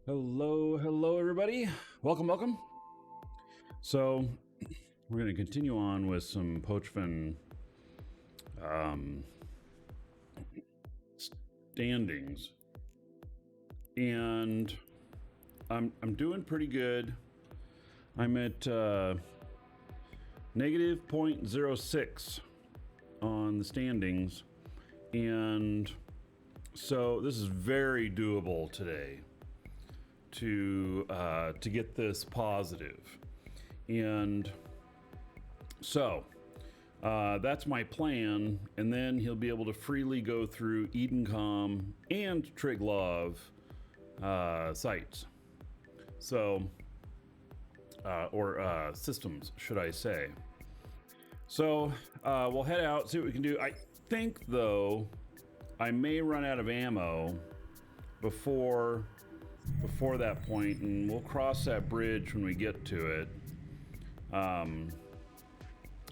Hello, everybody. Welcome. So, we're going to continue on with some Pochven standings, and I'm doing pretty good. I'm at negative 0.06 on the standings, and so this is very doable today to get this positive. And so that's my plan, and then he'll be able to freely go through Edencom and Triglov sites, so or systems, should I say. So we'll head out, see what we can do. I think, though, I may run out of ammo before that point, and we'll cross that bridge when we get to it. But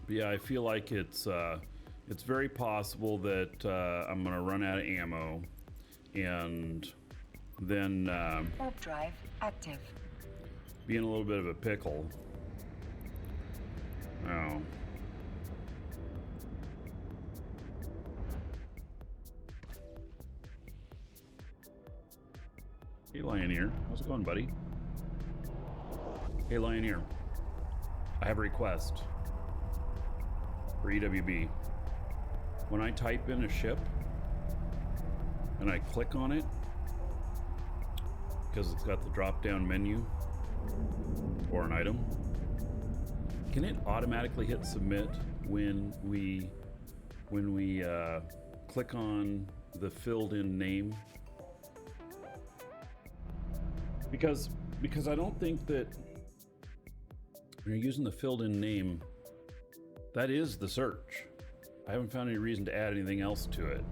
yeah, I feel like it's very possible that I'm gonna run out of ammo, and then warp drive active. Be in a little bit of a pickle. Oh. Hey, Lioneer. How's it going, buddy? Hey, Lioneer. I have a request for EWB. When I type in a ship and I click on it, because it's got the drop-down menu or an item, can it automatically hit submit when we click on the filled-in name? Because I don't think that when you're using the filled-in name, that is the search. I haven't found any reason to add anything else to it.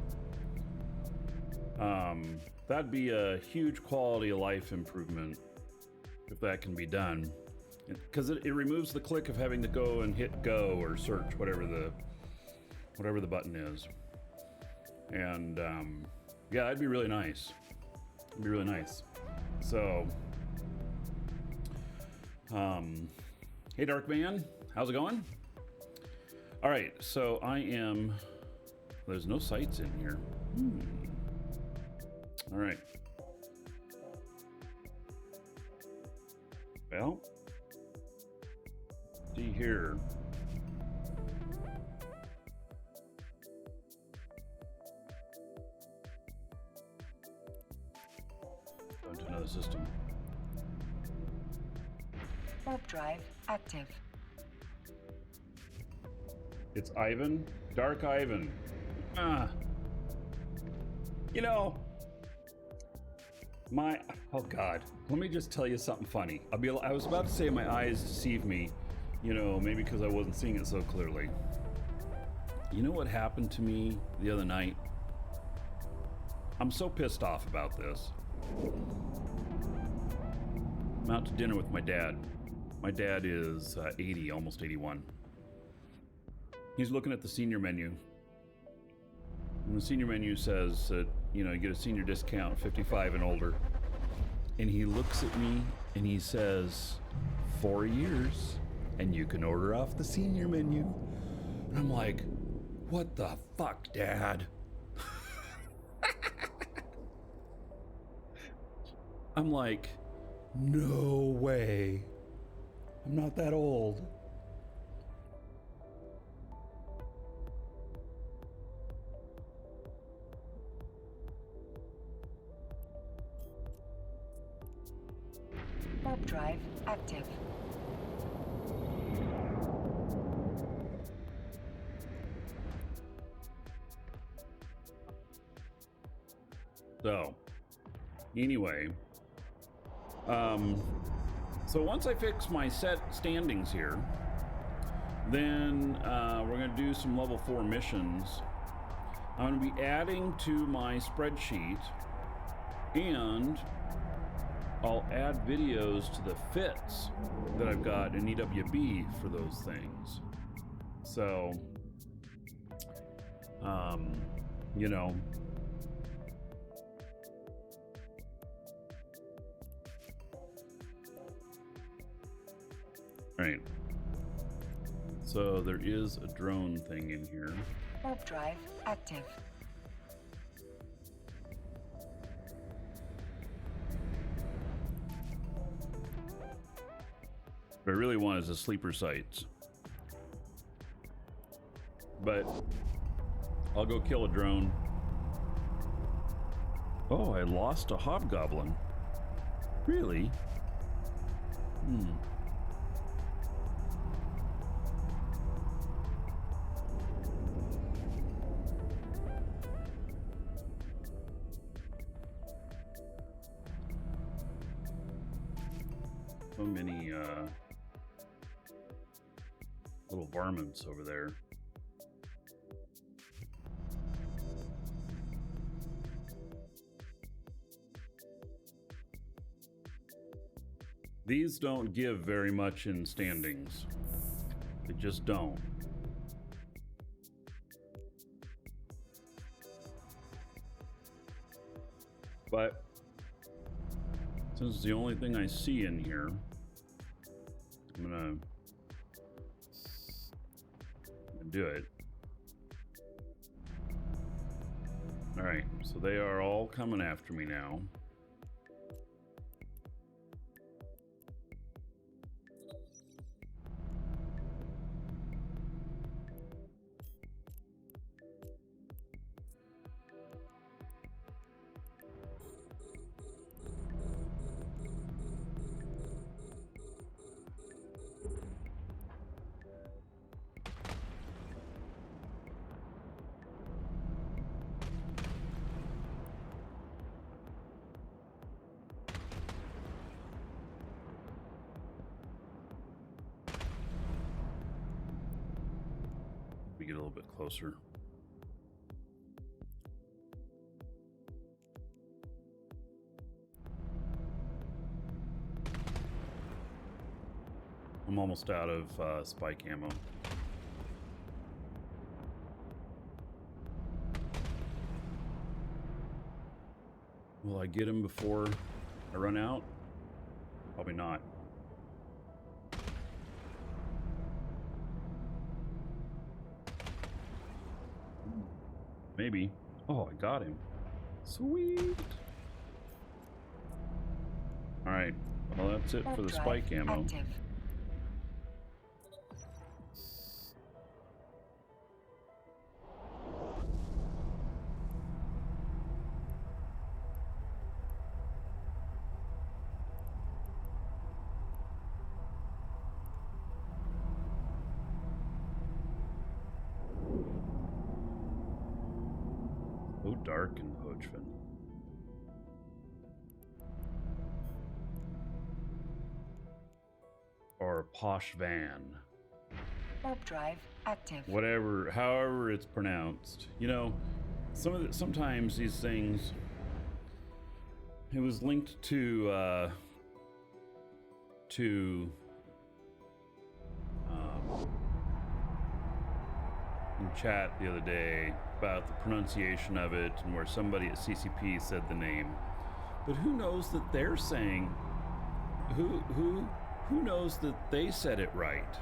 That'd be a huge quality of life improvement if that can be done, because it removes the click of having to go and hit go or search, whatever the button is. And yeah, that'd be really nice. It'd be really nice. So, hey, Dark Man, how's it going? All right, so there's no sights in here. All right. Well, see here. Go to another system. Warp drive active. It's Ivan, Dark Ivan. You know, oh God, let me just tell you something funny. I was about to say my eyes deceive me, maybe because I wasn't seeing it so clearly. You know what happened to me the other night? I'm so pissed off about this. I'm out to dinner with my dad. My dad is 80, almost 81. He's looking at the senior menu. And the senior menu says that, you get a senior discount, 55 and older. And he looks at me and he says, 4 years, and you can order off the senior menu. And I'm like, what the fuck, Dad? I'm like, no way. I'm not that old. Warp drive active. So, anyway, so once I fix my set standings here, then we're going to do some level 4 missions. I'm going to be adding to my spreadsheet, and I'll add videos to the fits that I've got in EWB for those things. So, Right. So there is a drone thing in here. Warp drive active. What I really want is a sleeper sites. But I'll go kill a drone. Oh, I lost a hobgoblin. Really? So many little varmints over there. These don't give very much in standings. They just don't. But since it's the only thing I see in here, I'm gonna do it. All right, so they are all coming after me now. We get a little bit closer. I'm almost out of spike ammo. Will I get him before I run out? Probably not. Maybe. Oh, I got him. Sweet. All right. Well, that's it for the spike ammo. Active. So dark in Pochven. Or Pochven. Warp drive active. Whatever, however it's pronounced. You know, sometimes these things. It was linked to in chat the other day about the pronunciation of it, and where somebody at CCP said the name. But who knows that they're saying? Who knows that they said it right?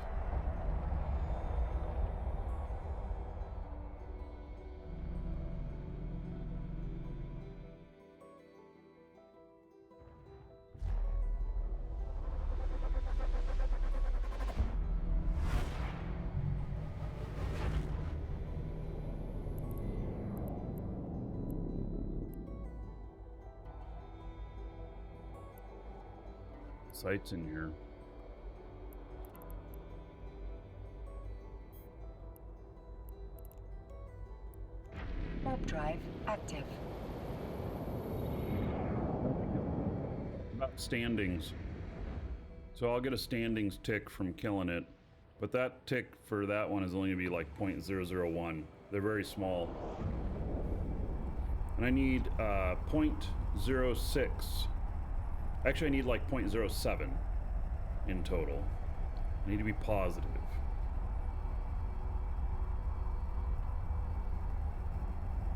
Sights in here. Warp drive active. About standings. So I'll get a standings tick from killing it, but that tick for that one is only gonna be like 0.001. They're very small. And I need 0.06. Actually, I need like 0.07 in total. I need to be positive.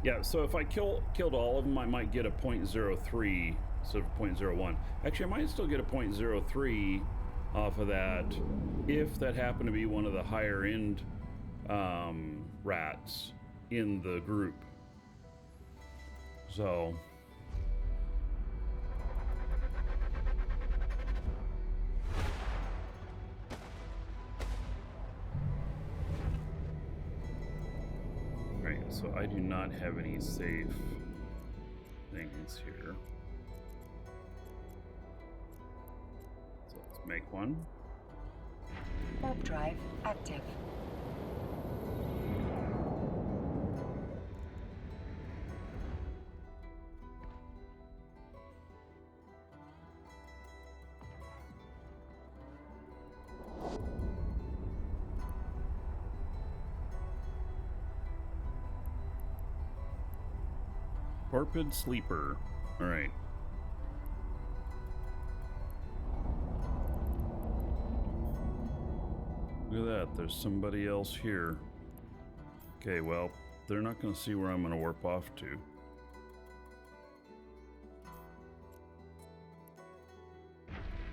Yeah, so if I killed all of them, I might get a 0.03 instead of 0.01. Actually, I might still get a 0.03 off of that, if that happened to be one of the higher end rats in the group. So right, so I do not have any safe things here. So let's make one. Warp drive active. Torpid sleeper. All right. Look at that. There's somebody else here. Okay, well, they're not going to see where I'm going to warp off to.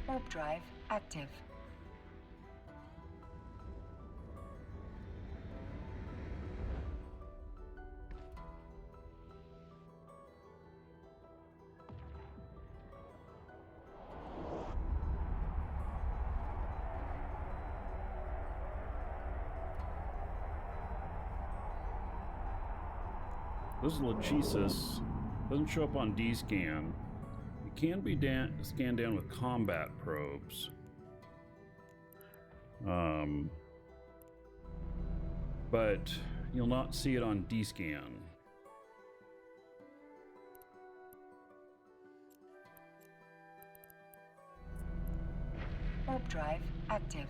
Warp drive active. This is Lachesis. Doesn't show up on D-scan. It can be scanned down with combat probes. But you'll not see it on D-scan. Warp drive active.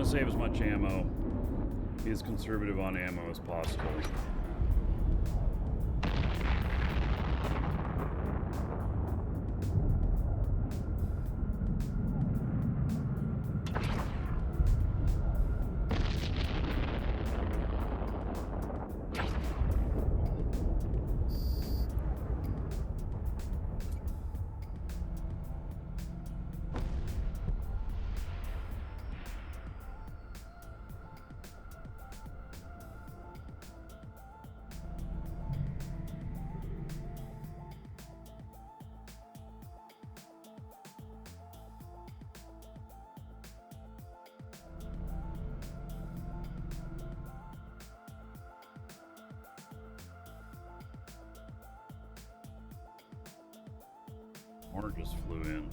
Save as much ammo, be as conservative on ammo as possible. More just flew in.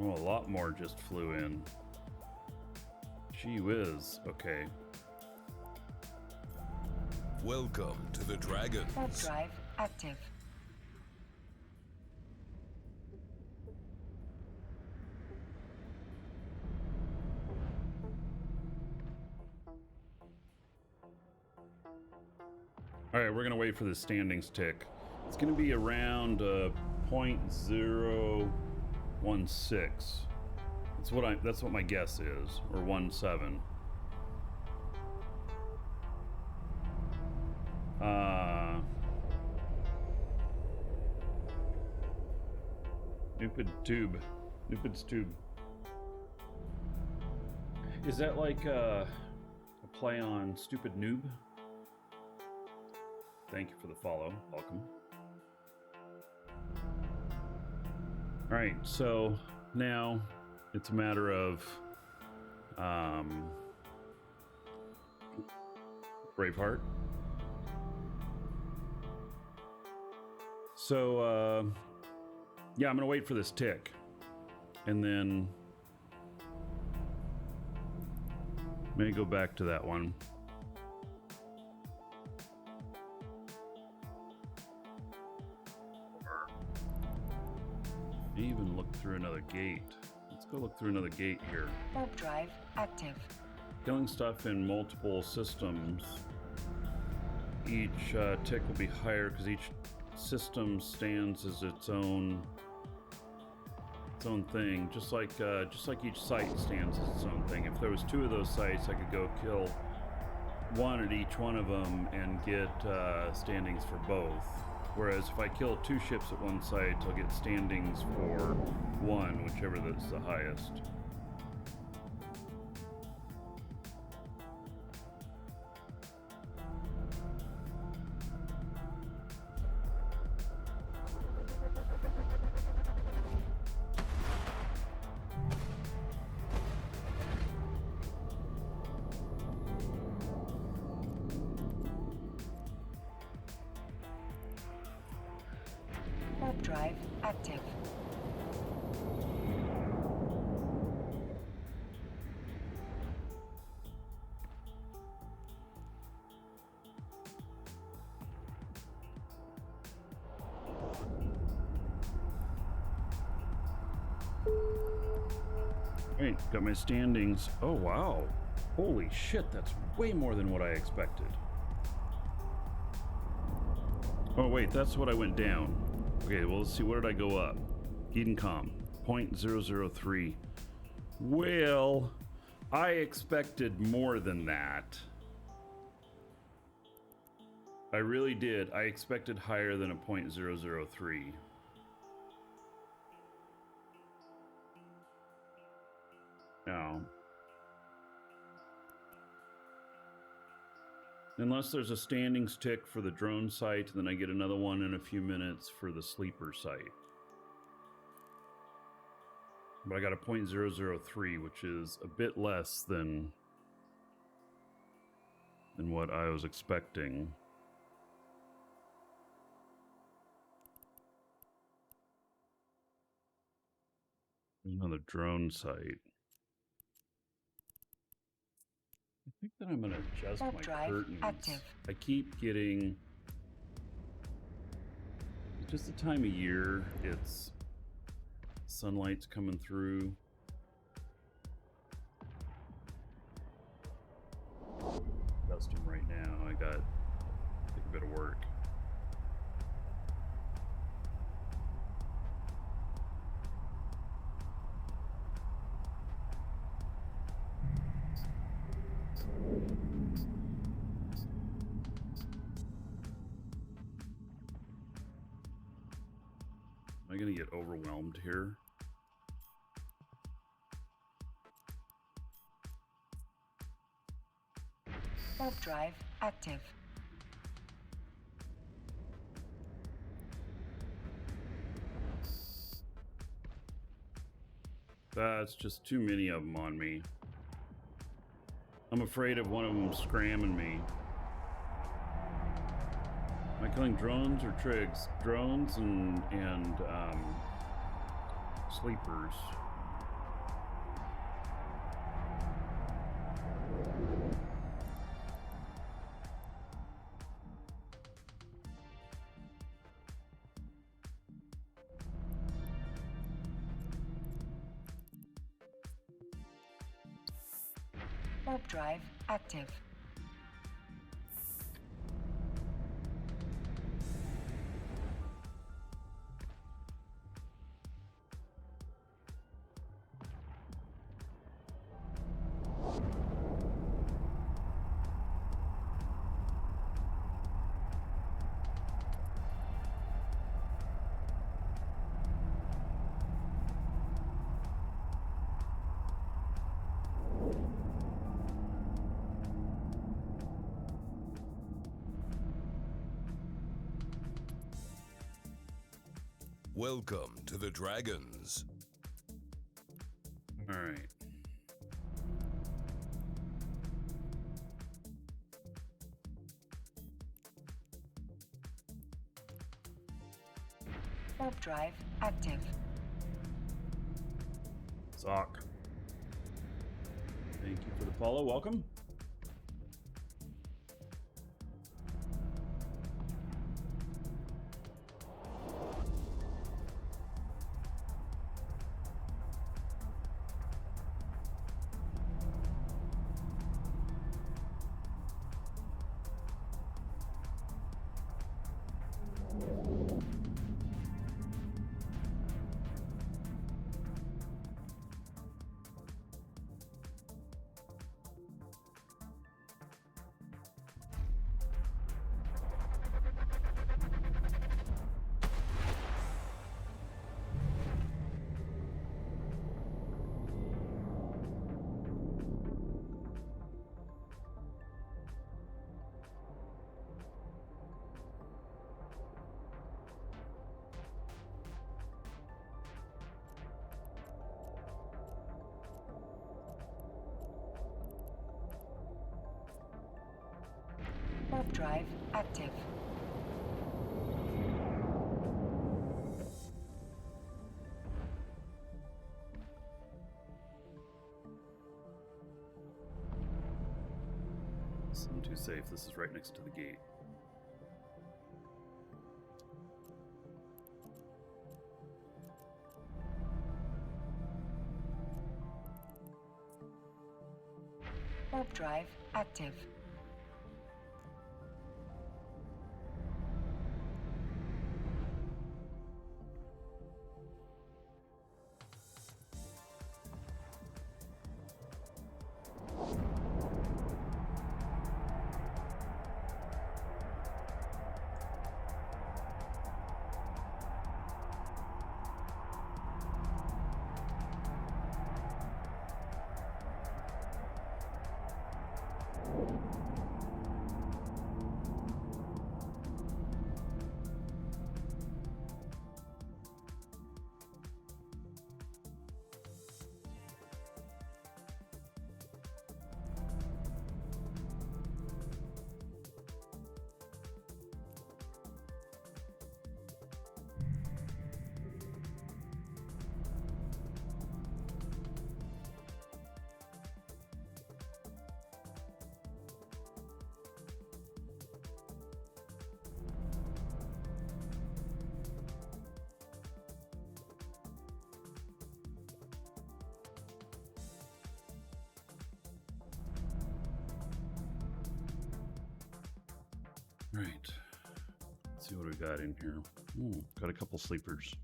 Oh, a lot more just flew in. Gee whiz. Okay. Welcome to the Dragons. Warp drive active. All right, we're gonna wait for the standings tick. It's gonna be around 0.016. That's what my guess is, or 17. Nupid's tube. Is that like a play on stupid noob? Thank you for the follow. Welcome. All right, so now it's a matter of Braveheart. So yeah, I'm gonna wait for this tick, and then may go back to that one. Even look through another gate. Let's go look through another gate here. Warp drive active. Killing stuff in multiple systems. Each tick will be higher because each system stands as its own thing. Just like each site stands as its own thing. If there was 2 of those sites, I could go kill one at each one of them and get standings for both. Whereas if I kill 2 ships at one site, I'll get standings for 1, whichever that's the highest. Warp drive active. Right, got my standings. Oh wow. Holy shit, that's way more than what I expected. Oh wait, that's what I went down. Okay, well let's see, what did I go up? Edencom, 0.003. Well, I expected more than that. I really did. I expected higher than a 0.003. No. Unless there's a standings tick for the drone site, then I get another one in a few minutes for the sleeper site. But I got a 0.003, which is a bit less than what I was expecting. There's another drone site. I think that I'm going to adjust Warp my drive curtains. active. I keep getting... Just the time of year, it's... Sunlight's coming through. Adjust them right now. I got a bit of work. Am I gonna get overwhelmed here? Warp drive active. That's just too many of them on me. I'm afraid of one of them scramming me. Am I Am I killing drones or trigs? Drones and sleepers. Warp drive active. Welcome to the Dragons. All right. Warp drive active. Zoc. Thank you for the follow. Welcome. Warp drive active. This isn't too safe. This is right next to the gate. Warp drive active. Right. Let's see what we got in here. Ooh, got a couple sleepers.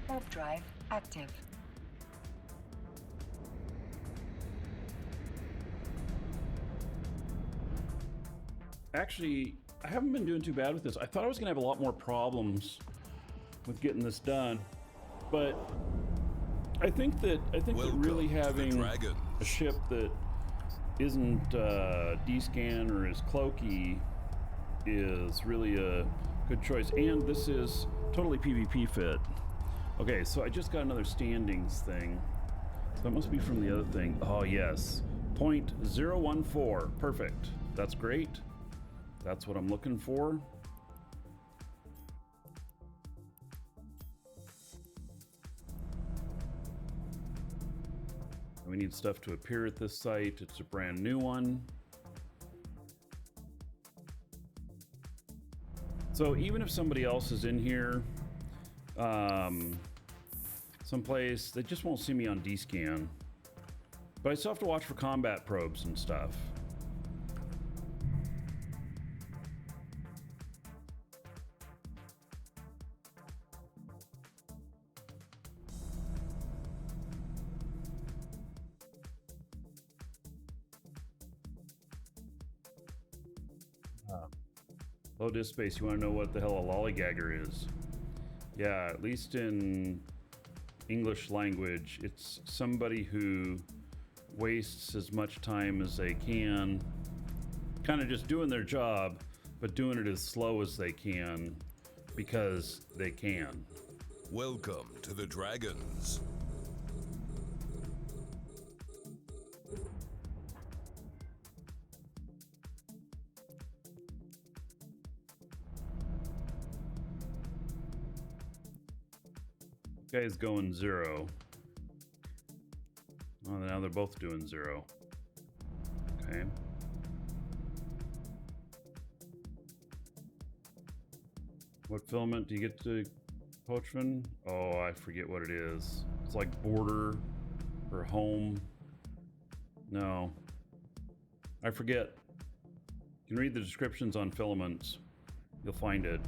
Warp drive active. Actually, I haven't been doing too bad with this. I thought I was going to have a lot more problems with getting this done, but I think that really having a ship that isn't D-scan or is cloaky is really a good choice. And this is totally PvP fit. Okay, so I just got another standings thing. So that must be from the other thing. Oh yes, .014. Perfect. That's great. That's what I'm looking for. We need stuff to appear at this site. It's a brand new one. So even if somebody else is in here, someplace, they just won't see me on D-scan. But I still have to watch for combat probes and stuff. Low disk space, you want to know what the hell a lollygagger is? Yeah, at least in English language, it's somebody who wastes as much time as they can, kind of just doing their job, but doing it as slow as they can because they can. Welcome to the Dragons. Guy's going 0. Oh, now they're both doing 0. Okay. What filament do you get to Pochven? Oh, I forget what it is. It's like border or home. No. I forget. You can read the descriptions on filaments. You'll find it.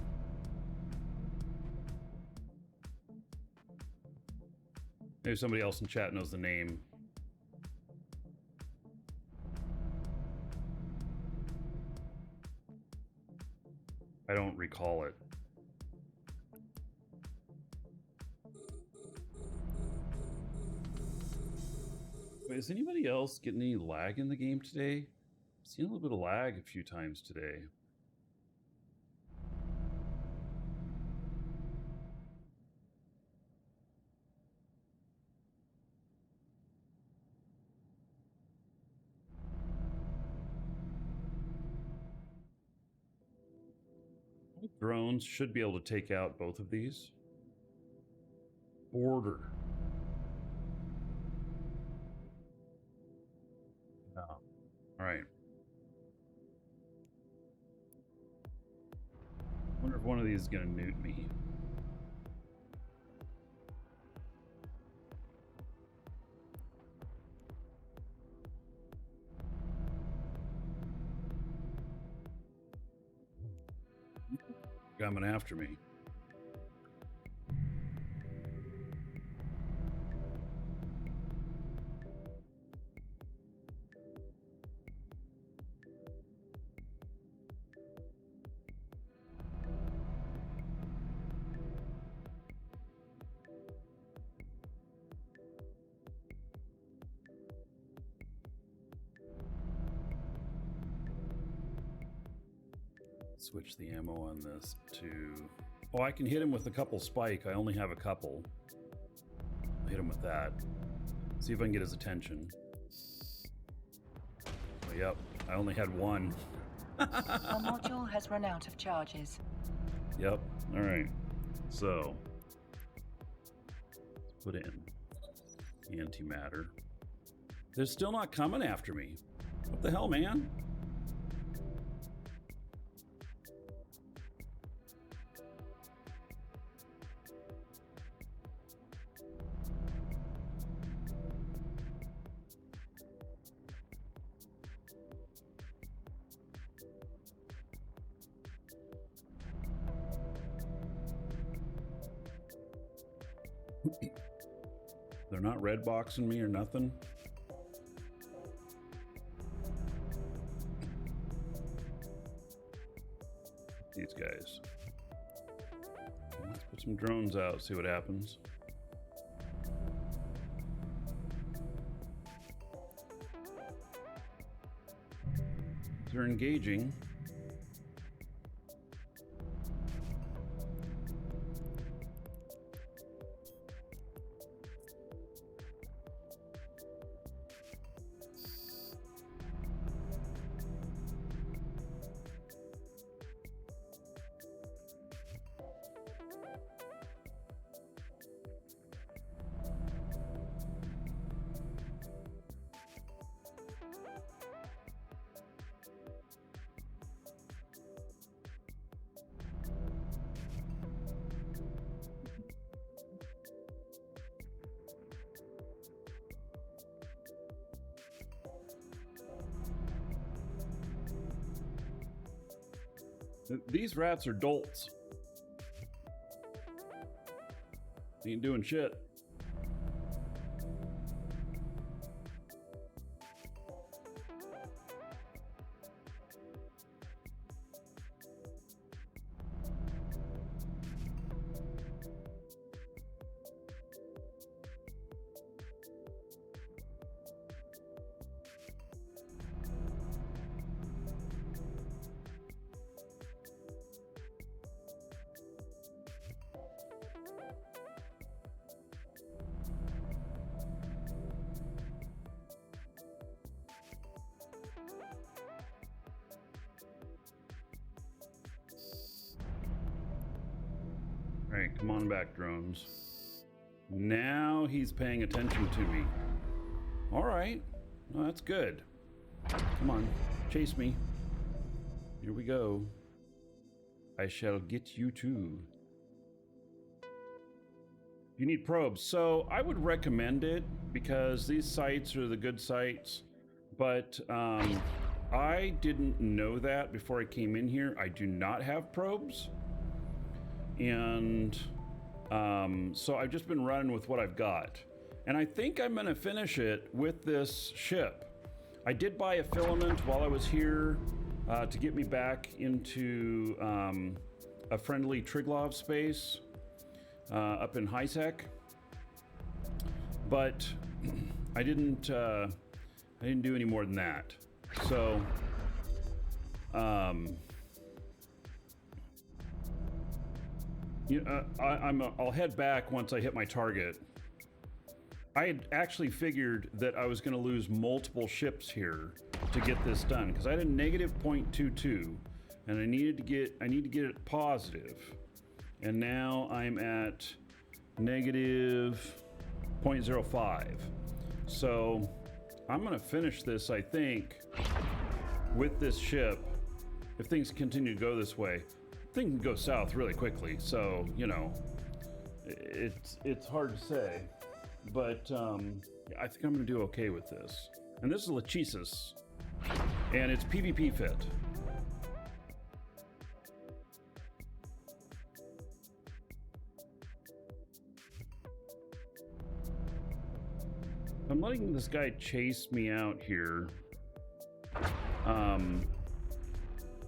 Maybe somebody else in chat knows the name. I don't recall it. Wait, is anybody else getting any lag in the game today? I've seen a little bit of lag a few times today. Drones should be able to take out both of these. Border. No. All right. Wonder if one of these is going to newt me. Coming after me. Switch the ammo on this to... Oh, I can hit him with a couple spike. I only have a couple. I'll hit him with that. See if I can get his attention. Oh, yep, I only had one. Our module has run out of charges. Yep, all right. So, let's put in antimatter. They're still not coming after me. What the hell, man? They're not red boxing me or nothing. These guys. Let's put some drones out, see what happens. They're engaging. These rats are dolts. Ain't doing shit. All right, come on back, drones. Now he's paying attention to me. All right, well, that's good. Come on, chase me. Here we go. I shall get you too. You need probes. So I would recommend it because these sites are the good sites, but I didn't know that before I came in here. I do not have probes. And so I've just been running with what I've got. And I think I'm gonna finish it with this ship. I did buy a filament while I was here to get me back into a friendly Triglav space up in High-Sec. But I didn't do any more than that. So I'll head back once I hit my target. I had actually figured that I was going to lose multiple ships here to get this done because I had a negative 0.22 and I need to get it positive. And now I'm at negative 0.05. So I'm going to finish this, I think, with this ship. If things continue to go this way, things can go south really quickly. So, you know, it's hard to say. But I think I'm going to do okay with this. And this is Lachesis. And it's PvP fit. I'm letting this guy chase me out here.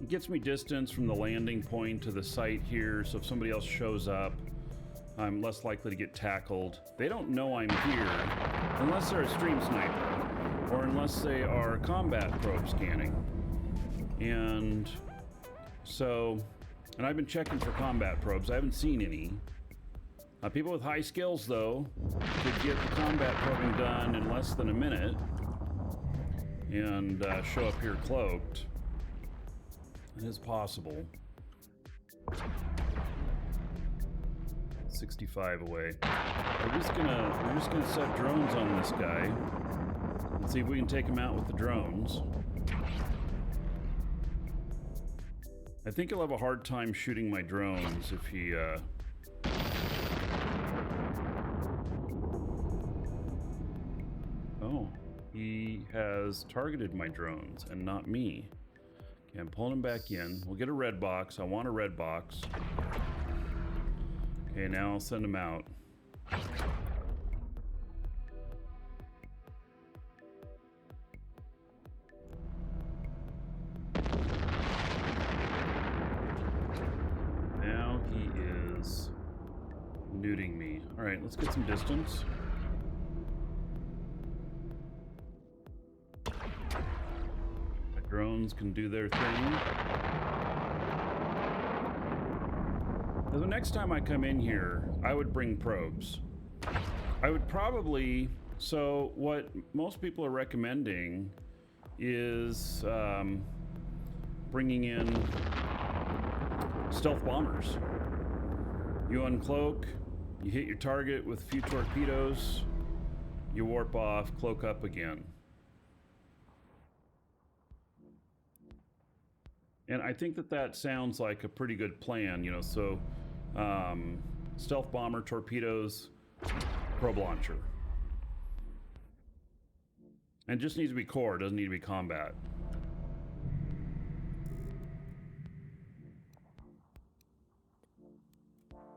It gets me distance from the landing point to the site here, so if somebody else shows up, I'm less likely to get tackled. They don't know I'm here, unless they're a stream sniper, or unless they are combat probe scanning. And so, and I've been checking for combat probes. I haven't seen any. People with high skills, though, could get the combat probing done in less than a minute and show up here cloaked. It is possible. 65 away. We're just gonna set drones on this guy. Let's see if we can take him out with the drones. I think he'll have a hard time shooting my drones if he Oh, he has targeted my drones and not me. Okay, I'm pulling him back in. We'll get a red box. I want a red box. Okay, now I'll send him out. Now he is nuding me. All right, let's get some distance. Drones can do their thing. The next time I come in here, I would bring probes. I would probably, so what most people are recommending is bringing in stealth bombers. You uncloak, you hit your target with a few torpedoes, you warp off, cloak up again. And I think that sounds like a pretty good plan, you know, so stealth bomber, torpedoes, probe launcher. And it just needs to be core, doesn't need to be combat.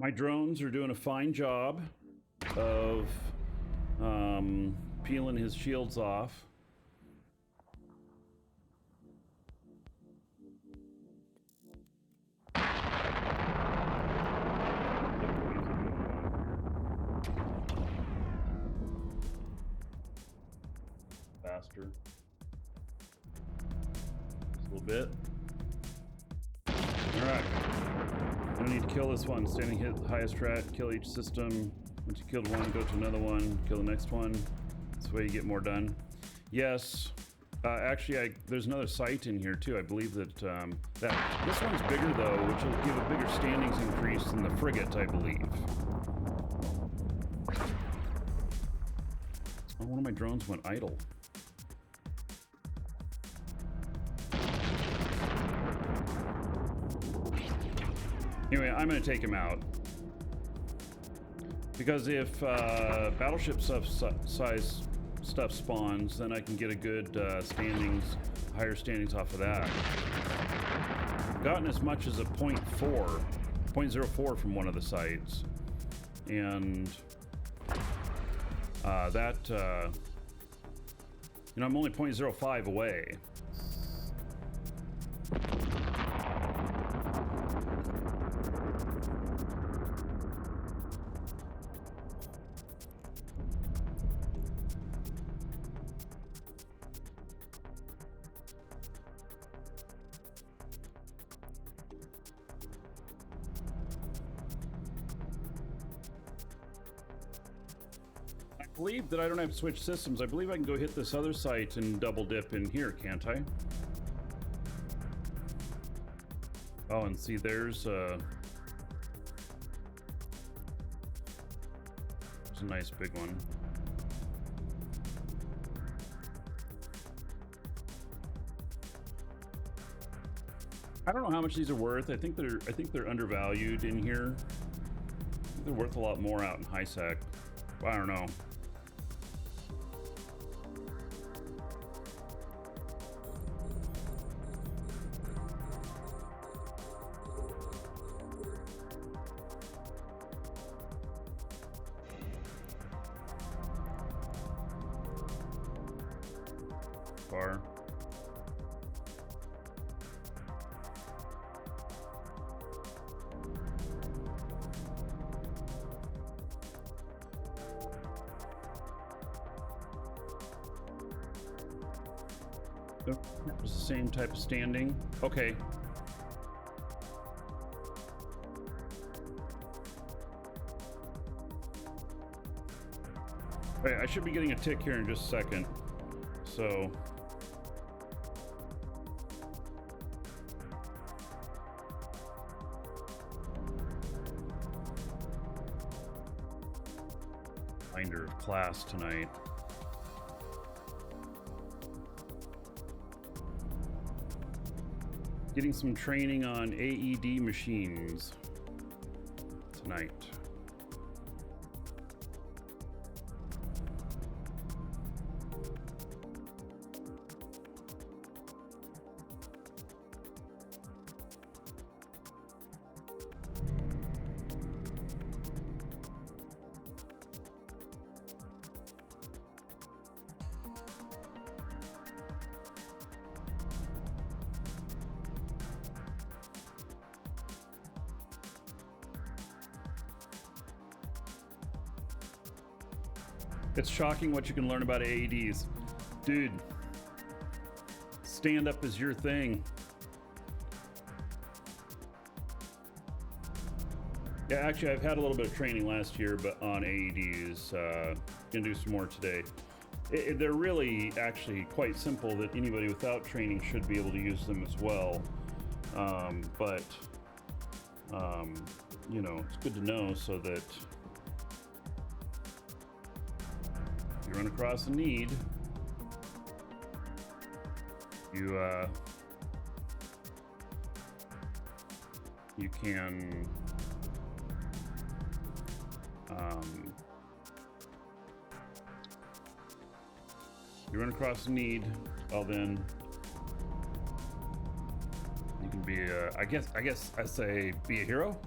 My drones are doing a fine job of peeling his shields off. Faster. Just a little bit. Alright. No need to kill this one. Standing hit the highest rat, kill each system. Once you killed one, go to another one, kill the next one. That's the way you get more done. Yes. Actually, there's another site in here too. I believe that this one's bigger though, which will give a bigger standings increase than the frigate, I believe. Oh, one of my drones went idle. Anyway, I'm going to take him out. Because if battleship size stuff spawns, then I can get a good higher standings off of that. I've gotten as much as a 0.04 from one of the sites. And I'm only 0.05 away. I believe that I don't have to switch systems. I believe I can go hit this other site and double dip in here, can't I? Oh, and see, there's a nice big one. I don't know how much these are worth. I think they're undervalued in here. I think they're worth a lot more out in high sec. I don't know. Bar. It was the same type of standing. Okay. Wait, I should be getting a tick here in just a second. So Finder of class tonight. Getting some training on AED machines tonight. It's shocking what you can learn about AEDs. Dude, stand up is your thing. Yeah, actually, I've had a little bit of training last year, but on AEDs, gonna do some more today. They're really actually quite simple that anybody without training should be able to use them as well. You know, it's good to know so that you run across a need, you can you run across a need, well then you can be I guess I say be a hero.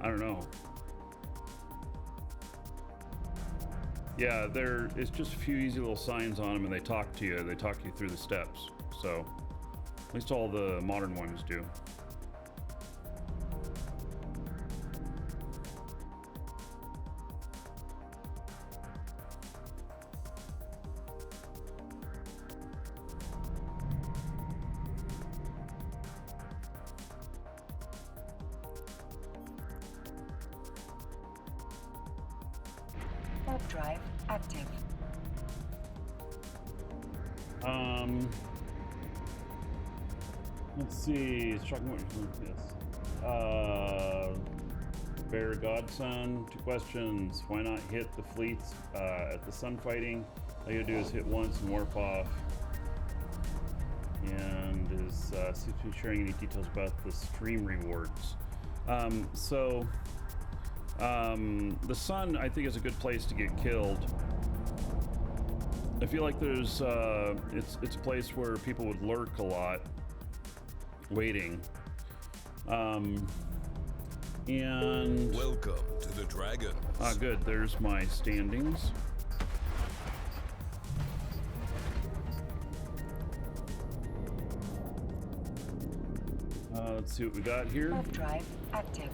I don't know. Yeah, there is just a few easy little signs on them, and they talk to you. They talk you through the steps. So, at least all the modern ones do. Warp drive active. Let's see. It's talking about this. Bear Godson, 2 questions. Why not hit the fleets at the sun fighting? All you gotta do is hit once and warp off. And is CP sharing any details about the stream rewards? The sun, I think, is a good place to get killed. I feel like there's it's a place where people would lurk a lot, waiting. And Welcome to the Dragons. Good. There's my standings. Let's see what we got here. Warp drive active.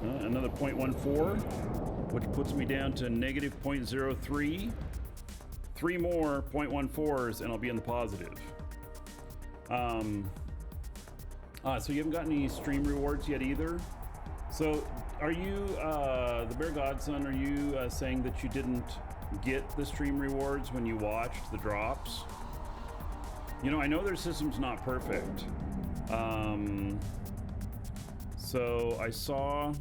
Another 0.14, which puts me down to negative 0.03. 3 more 0.14s and I'll be in the positive. So you haven't gotten any stream rewards yet either. So are you, the Bear Godson, are you saying that you didn't get the stream rewards when you watched the drops? You know, I know their system's not perfect. So I saw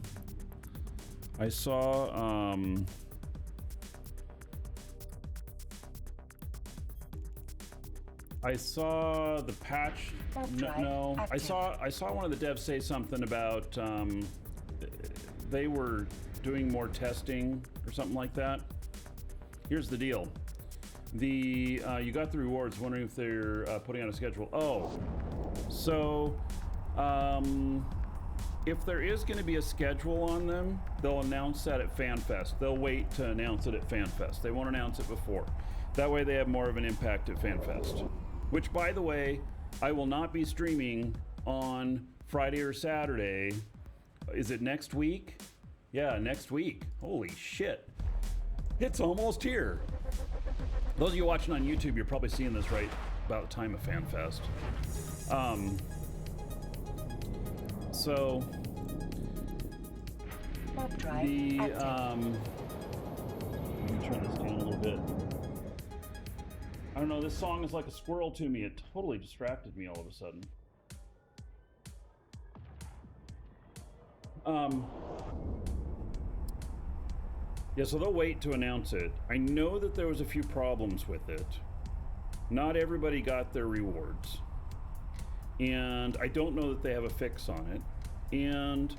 the patch. No, I saw one of the devs say something about they were doing more testing or something like that. Here's the deal. You got the rewards. Wondering if they're putting on a schedule. Oh, so if there is going to be a schedule on them, they'll announce that at FanFest. They'll wait to announce it at FanFest. They won't announce it before. That way they have more of an impact at FanFest. Which, by the way, I will not be streaming on Friday or Saturday. Is it next week? Yeah, next week. Holy shit. It's almost here. Those of you watching on YouTube, you're probably seeing this right about the time of FanFest. So let me turn this down a little bit. I don't know, this song is like a squirrel to me. It totally distracted me all of a sudden. Yeah, so they'll wait to announce it. I know that there was a few problems with it. Not everybody got their rewards. And I don't know that they have a fix on it. And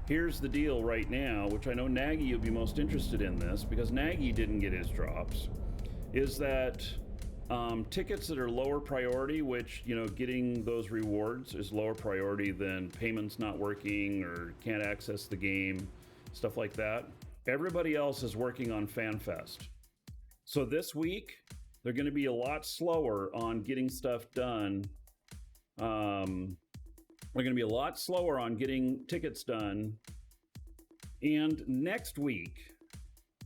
here's the deal right now, which I know Nagy, you'll be most interested in this, because Nagy didn't get his drops, is that tickets that are lower priority, which, you know, getting those rewards is lower priority than payments not working or can't access the game, stuff like that. Everybody else is working on FanFest. So this week, they're going to be a lot slower on getting stuff done. They're going to be a lot slower on getting tickets done. And next week,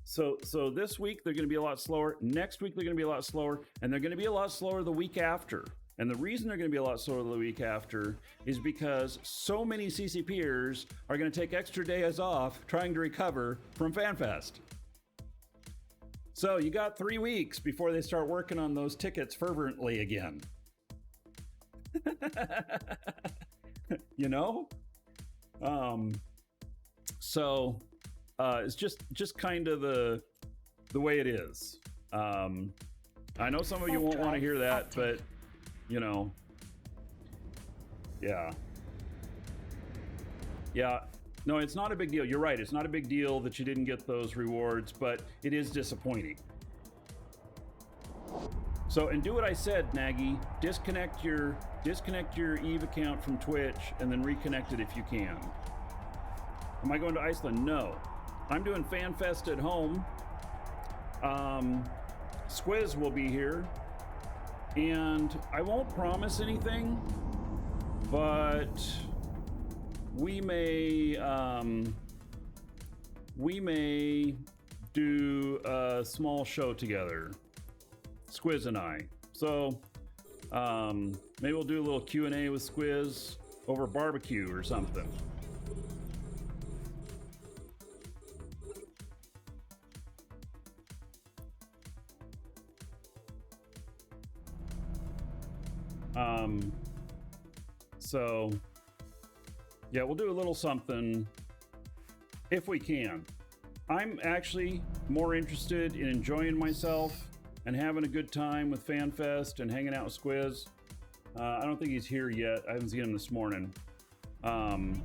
so this week they're going to be a lot slower. Next week they're going to be a lot slower, and they're going to be a lot slower the week after. And the reason they're going to be a lot slower the week after is because so many CCPers are going to take extra days off trying to recover from FanFest. So you got 3 weeks before they start working on those tickets fervently again. You know? It's just kind of the way it is. I know some of you won't want to hear that, but you know, yeah. No, it's not a big deal. You're right. It's not a big deal that you didn't get those rewards, but it is disappointing. So, and do what I said, Nagy. Disconnect your Eve account from Twitch and then reconnect it if you can. Am I going to Iceland? No. I'm doing FanFest at home. Squiz will be here. And I won't promise anything, but we may do a small show together, Squiz and I. So maybe we'll do a little Q&A with Squiz over barbecue or something. So yeah, we'll do a little something if we can. I'm actually more interested in enjoying myself and having a good time with FanFest and hanging out with Squiz. I don't think he's here yet. I haven't seen him this morning. I've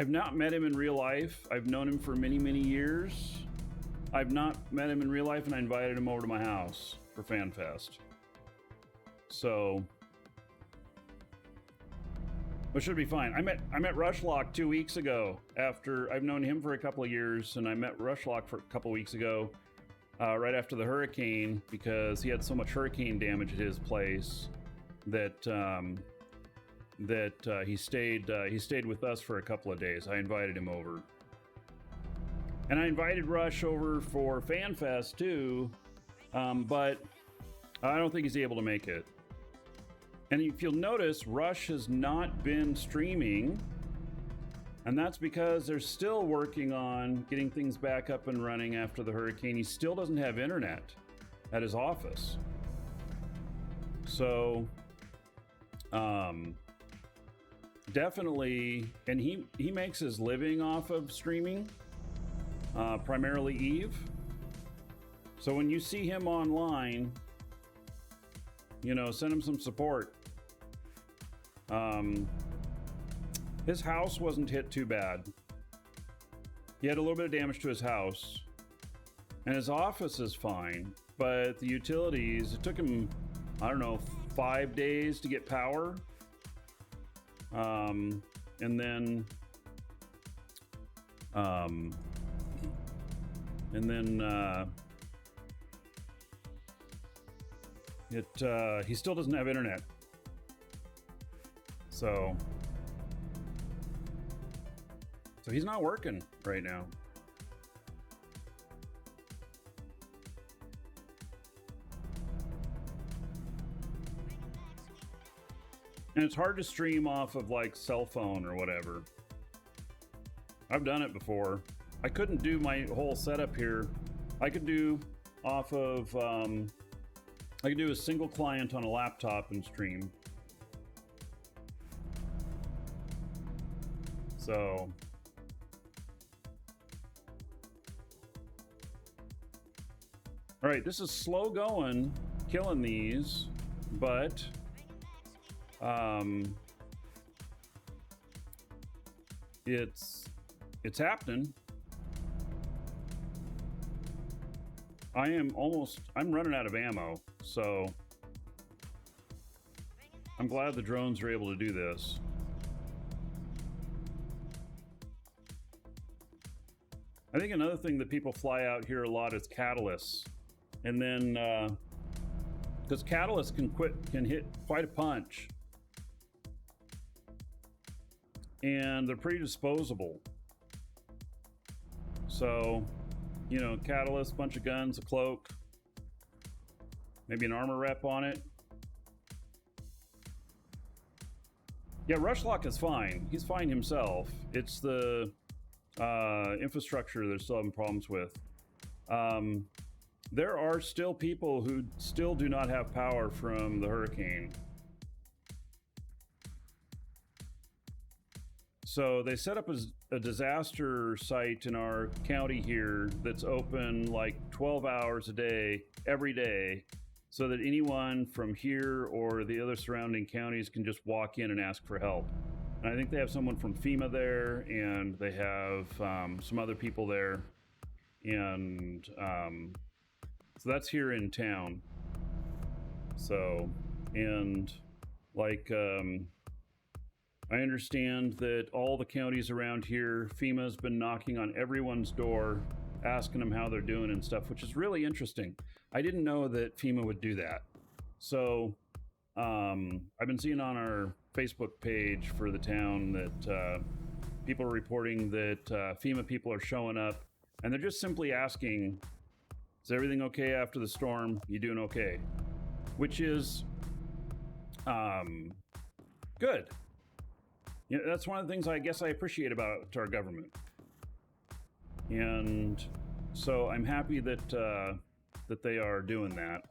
not met him in real life. I've known him for many, many years. I've not met him in real life, and I invited him over to my house for FanFest. So, it should be fine. I met Rushlock 2 weeks ago. After I've known him for a couple of years, and I met Rushlock for a couple of weeks ago, right after the hurricane, because he had so much hurricane damage at his place that he stayed with us for a couple of days. I invited him over. And I invited Rush over for FanFest too, but I don't think he's able to make it. And if you'll notice, Rush has not been streaming, and that's because they're still working on getting things back up and running after the hurricane. He still doesn't have internet at his office. So, definitely, and he makes his living off of streaming. Primarily Eve. So when you see him online, send him some support. His house wasn't hit too bad. He had a little bit of damage to his house, and his office is fine, but the utilities, it took him, 5 days to get power. And then he still doesn't have internet. So he's not working right now. And it's hard to stream off of like cell phone or whatever. I've done it before. I couldn't do my whole setup here. I could do off of, I could do a single client on a laptop and stream. So, all right, this is slow going, killing these, but it's happening. I'm running out of ammo, so I'm glad the drones are able to do this. I think another thing that people fly out here a lot is catalysts. And then, because catalysts can hit quite a punch. And they're pretty disposable. So, catalyst, bunch of guns, a cloak, maybe an armor rep on it. Yeah, Rushlock is fine. He's fine himself. It's the infrastructure they're still having problems with. There are still people who still do not have power from the hurricane. So they set up a disaster site in our county here that's open like 12 hours a day, every day, so that anyone from here or the other surrounding counties can just walk in and ask for help. And I think they have someone from FEMA there, and they have some other people there. And so that's here in town. So And like, I understand that all the counties around here, FEMA's been knocking on everyone's door, asking them how they're doing and stuff, which is really interesting. I didn't know that FEMA would do that. So I've been seeing on our Facebook page for the town that people are reporting that FEMA people are showing up, and they're just simply asking, is everything okay after the storm? You doing okay? Which is good. You know, that's one of the things I guess I appreciate about our government. And so I'm happy that that they are doing that.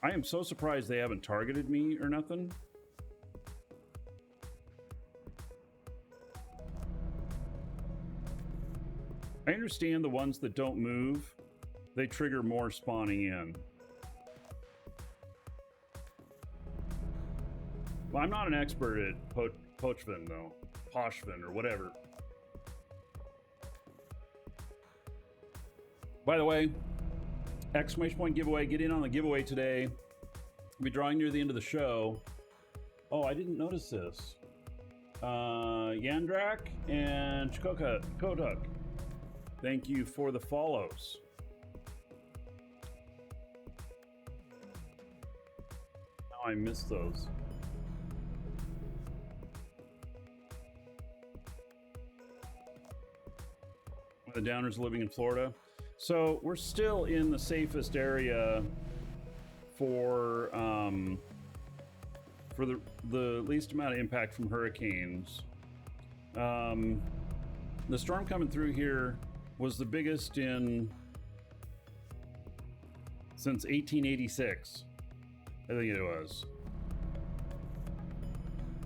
I am so surprised they haven't targeted me or nothing. I understand the ones that don't move, they trigger more spawning in. Well, I'm not an expert at Pochven though. Pochven or whatever. By the way, exclamation point giveaway, get in on the giveaway today. We'll be drawing near the end of the show. Oh, I didn't notice this. Yandrak and Kotuk, thank you for the follows. Oh, I missed those. The Downers living in Florida. So we're still in the safest area for the least amount of impact from hurricanes. The storm coming through here was the biggest since 1886. I think it was.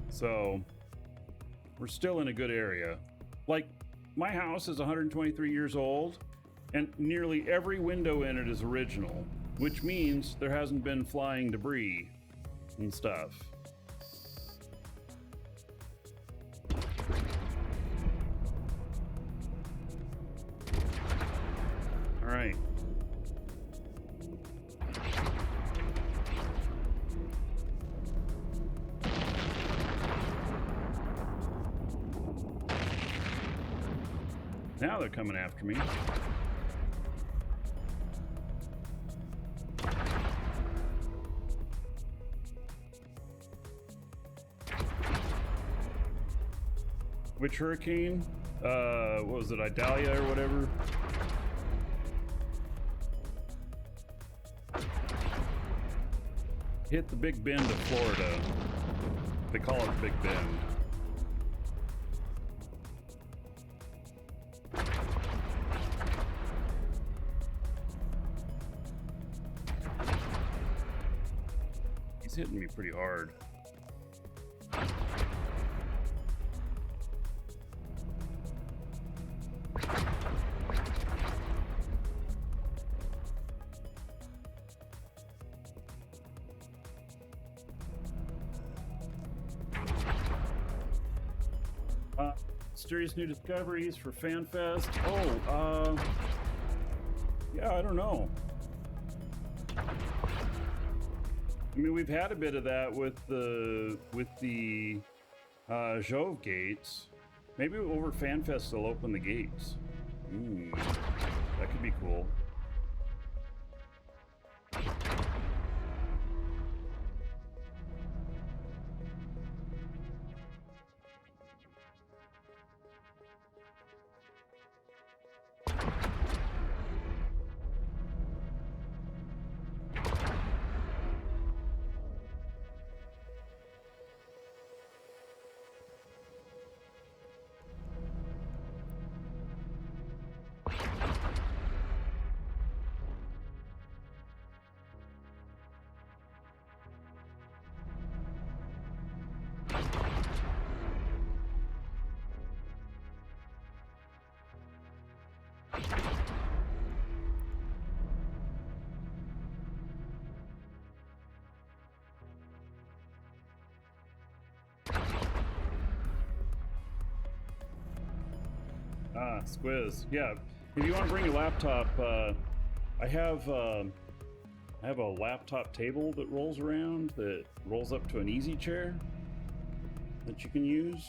So we're still in a good area. Like, my house is 123 years old, and nearly every window in it is original, which means there hasn't been flying debris and stuff. All right. Now they're coming after me. Which hurricane? What was it, Idalia or whatever? Hit the Big Bend of Florida. They call it Big Bend. He's hitting me pretty hard. Mysterious new discoveries for FanFest. Oh, yeah, I don't know. I mean, we've had a bit of that with the Jove gates. Maybe over FanFest they'll open the gates. That could be cool. Squiz. Yeah, if you want to bring your laptop, I have a laptop table that rolls around, that rolls up to an easy chair that you can use.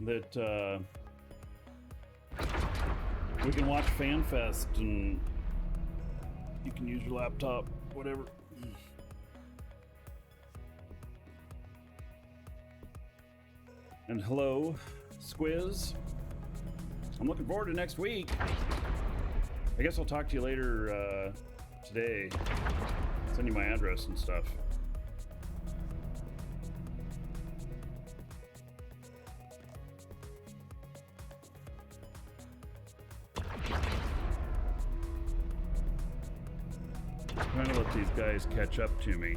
That we can watch FanFest, and you can use your laptop, whatever. And hello, Squiz. I'm looking forward to next week. I guess I'll talk to you later today. Send you my address and stuff. I'm trying to let these guys catch up to me.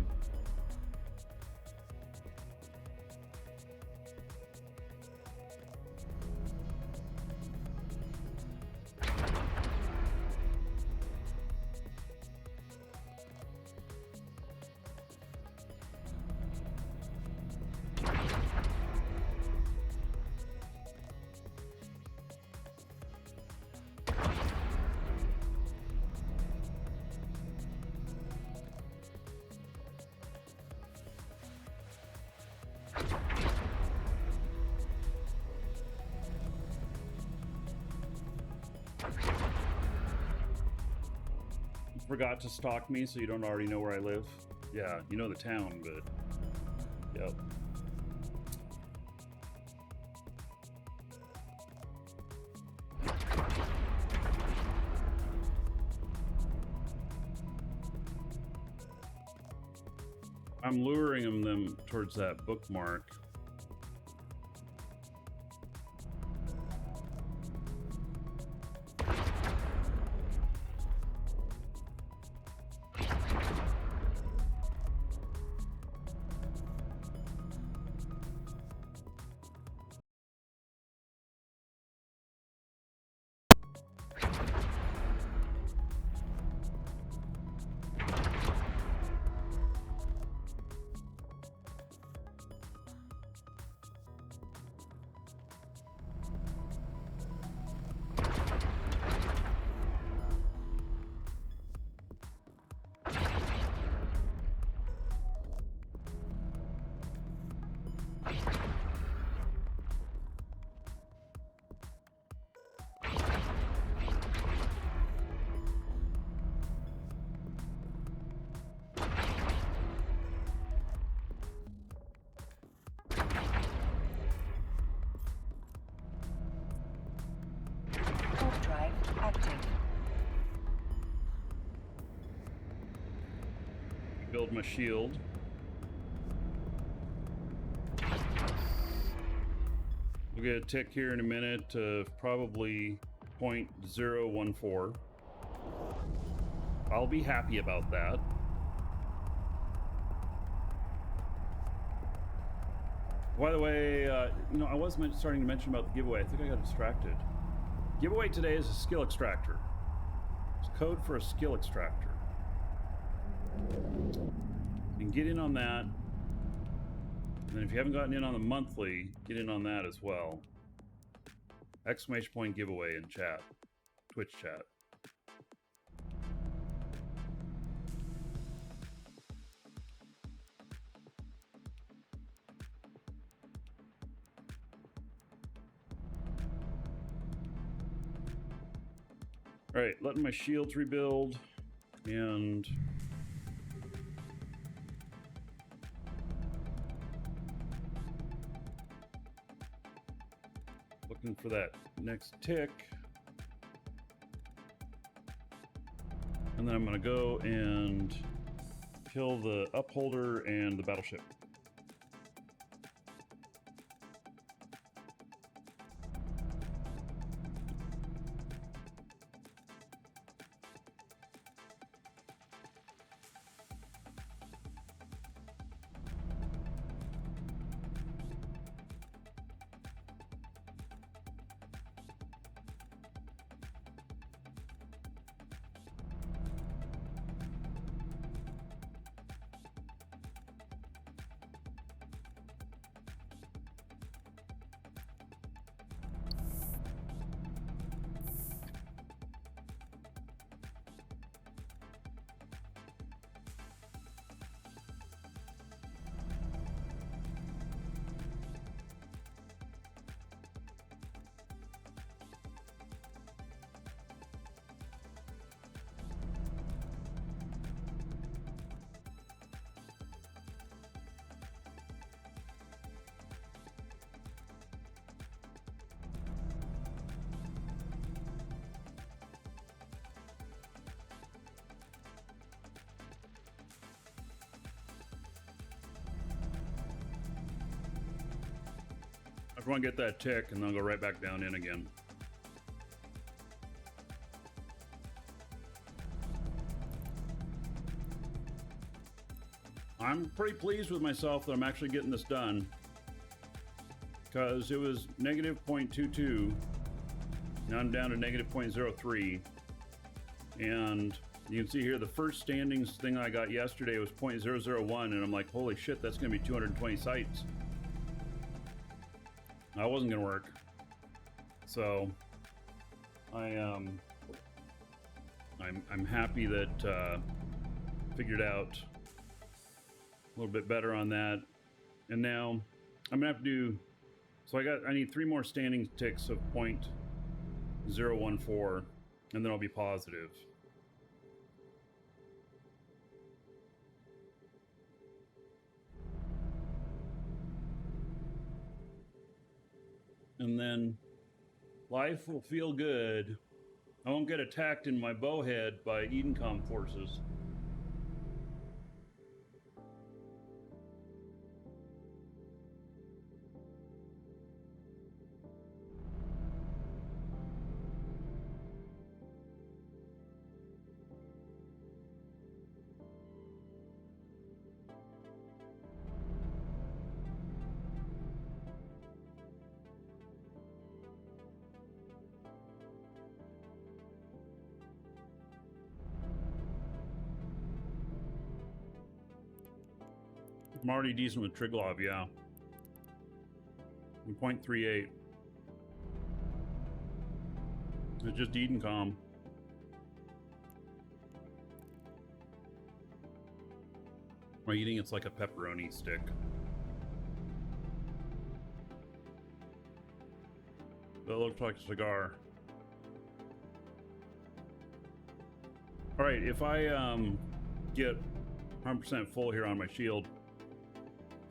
Forgot to stalk me so you don't already know where I live. Yeah, you know the town, but yep. I'm luring them towards that bookmark. Drive active. Build my shield. We'll get a tick here in a minute of probably 0.014. I'll be happy about that. By the way, you know, I was starting to mention about the giveaway. I think I got distracted. Giveaway today is a skill extractor. It's code for a skill extractor. You can get in on that. And then if you haven't gotten in on the monthly, get in on that as well. Exclamation point giveaway in chat. Twitch chat. All right, letting my shields rebuild, and looking for that next tick. And then I'm gonna go and kill the upholder and the battleship. just want to get that tick and then I'll go right back down in again. I'm pretty pleased with myself that I'm actually getting this done, because it was negative 0.22. Now I'm down to negative 0.03. And you can see here the first standings thing I got yesterday was 0.001, and I'm like, holy shit, that's going to be 220 sites. That wasn't going to work. So I'm happy that figured out a little bit better on that. And now I'm gonna have to do, so I need 3 more standing ticks of 0.014, and then I'll be positive. And then life will feel good. I won't get attacked in my bowhead by Edencom forces. I'm already decent with Triglav, yeah. 1.38. It's just Edencom. Am I eating? It's like a pepperoni stick. That looks like a cigar. Alright, if I get 100% full here on my shield,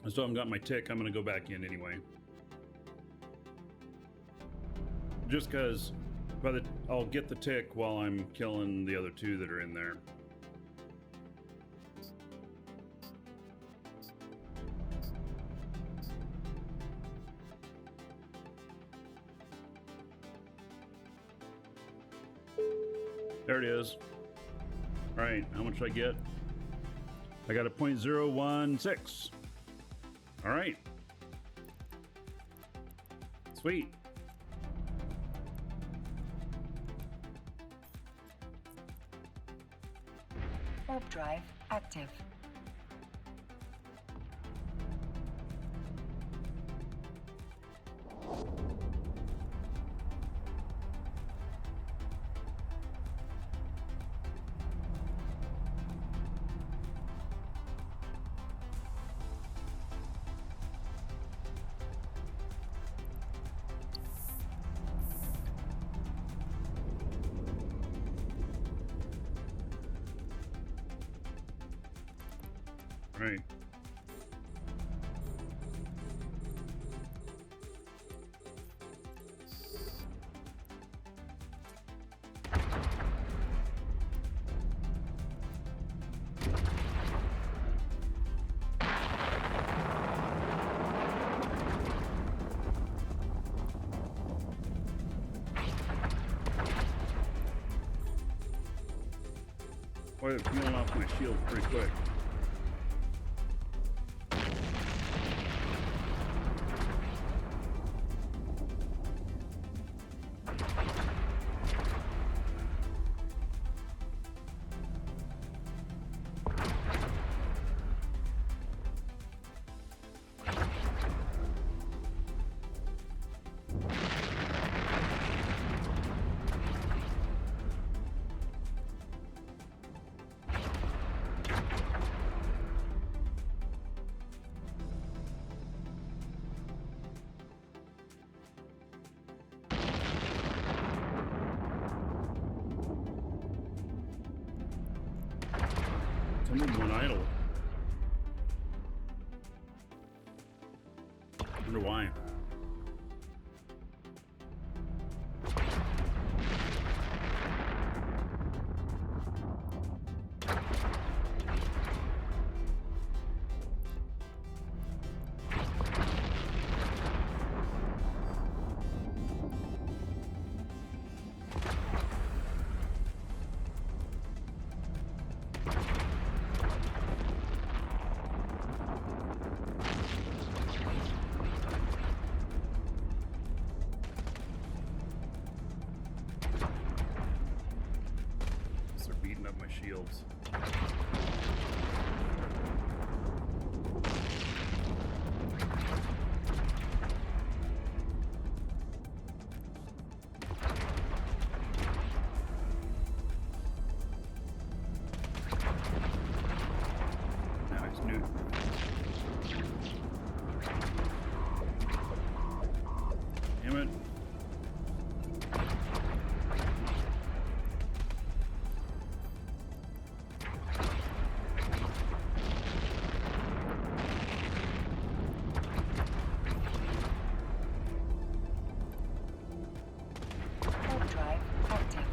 I still haven't got my tick, I'm gonna go back in anyway. Just because I'll get the tick while I'm killing the other 2 that are in there. There it is. All right, how much did I get? I got a 0.016. All right. Sweet. Warp drive active. Right. Boy, it's peeling off my shield pretty quick. Someone went idle. Wonder why. shields. Nice, new. Damn it. Warp drive active.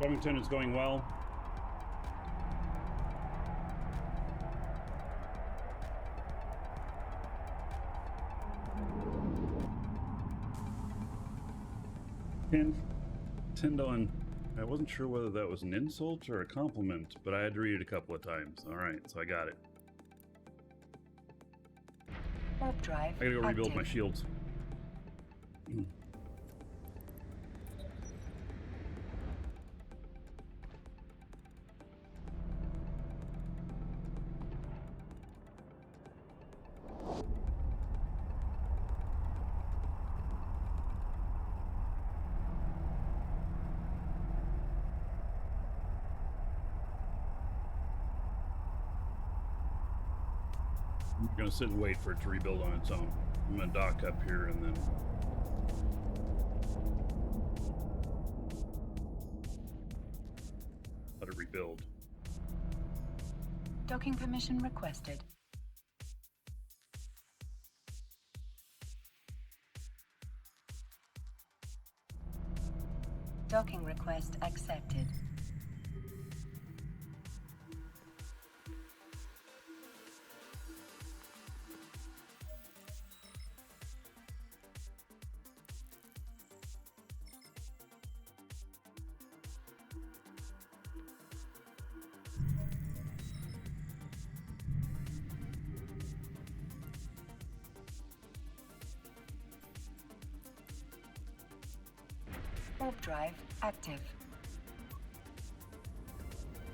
Covington is going well. Tendon. I wasn't sure whether that was an insult or a compliment, but I had to read it a couple of times. All right, so I got it. Warp drive I gotta go rebuild my active. shields. I'm gonna sit and wait for it to rebuild on its own. I'm gonna dock up here and then let it rebuild. Docking permission requested. Docking request accepted. Warp drive active.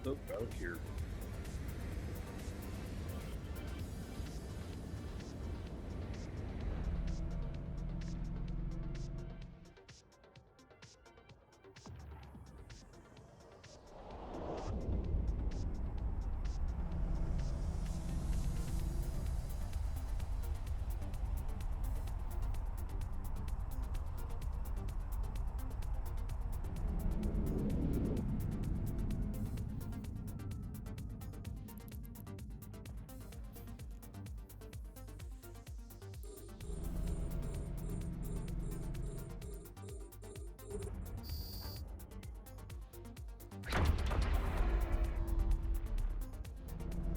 Oh, out here.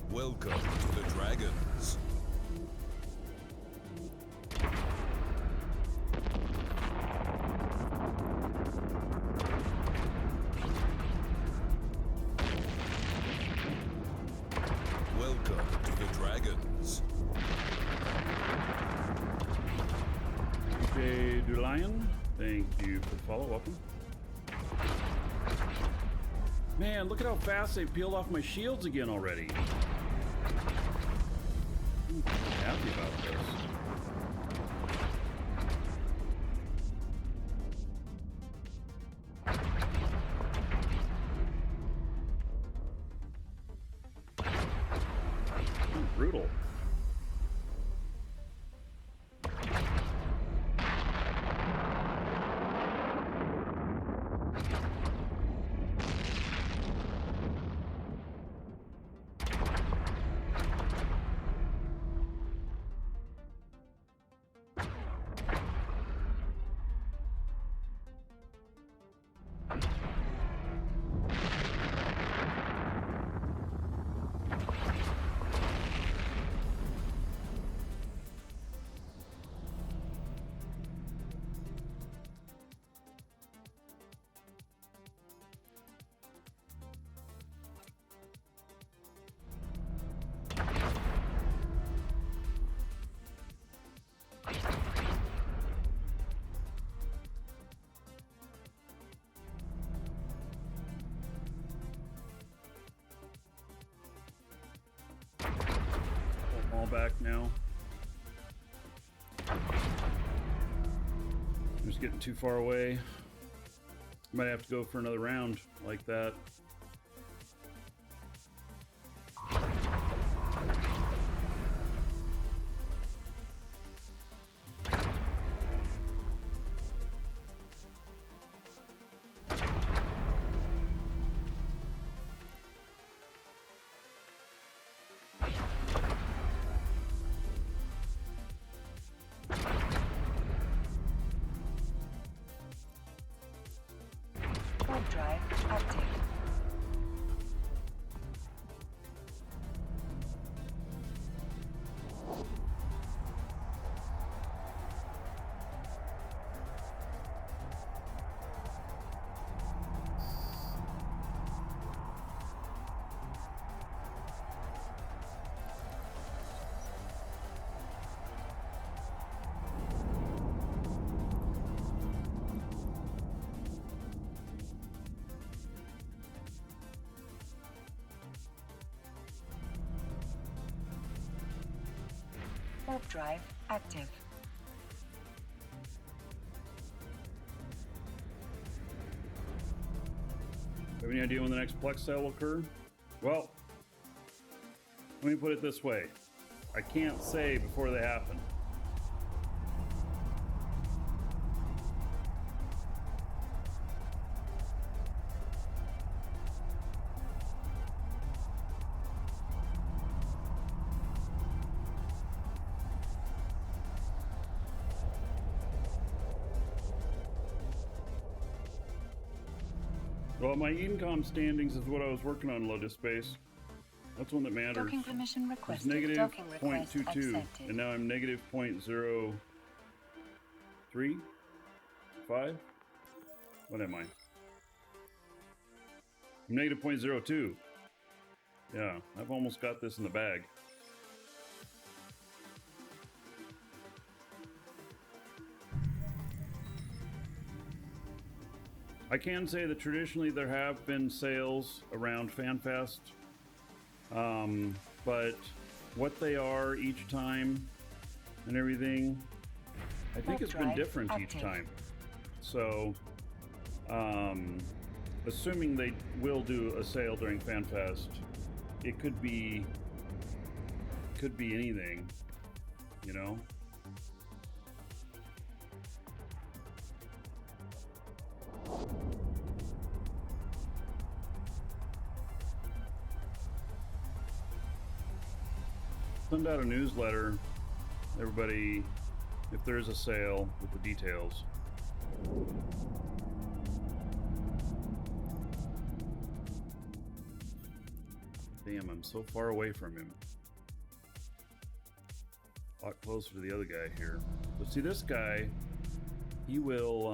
Welcome to the Dragons. Welcome to the Dragons. DJ Dulion, thank you for the follow. Welcome. Man, look at how fast they peeled off my shields again already. I'm happy about this. Brutal. back now. I'm just getting too far away. Might have to go for another round like that. Warp drive active. Warp drive active. Have any idea when the next Plex sale will occur? Well, let me put it this way. I can't say before they happen. Well, my income standings is what I was working on, low space. That's one that matters. Docking permission It's requested. negative Docking request 0.22, accepted. and now I'm negative 0.03, 5. What am I? I'm negative 0.02. Yeah, I've almost got this in the bag. I can say that traditionally there have been sales around FanFest, but what they are each time and everything, I think it's been different each time. So, assuming they will do a sale during FanFest, it could be anything, you know? Send out a newsletter, everybody, if there's a sale, with the details. Damn, I'm so far away from him. A lot closer to the other guy here. But see, this guy, he will,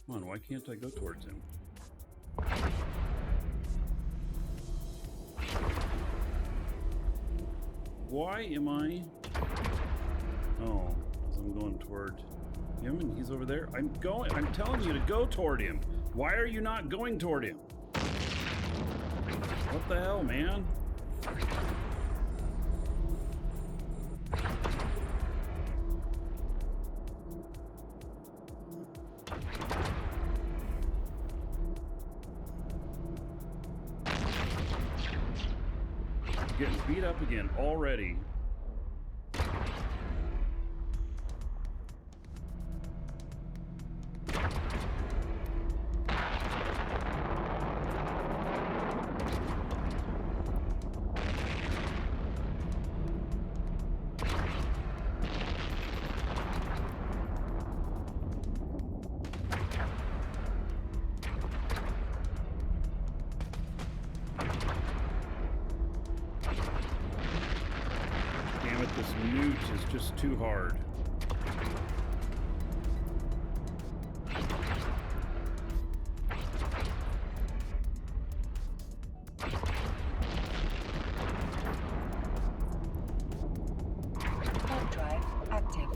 come on, why can't I go towards him? Why am I? Oh, because I'm going toward him and he's over there. I'm telling you to go toward him. Why are you not going toward him? What the hell, man? Getting beat up again already. This newt is just too hard. Warp drive active.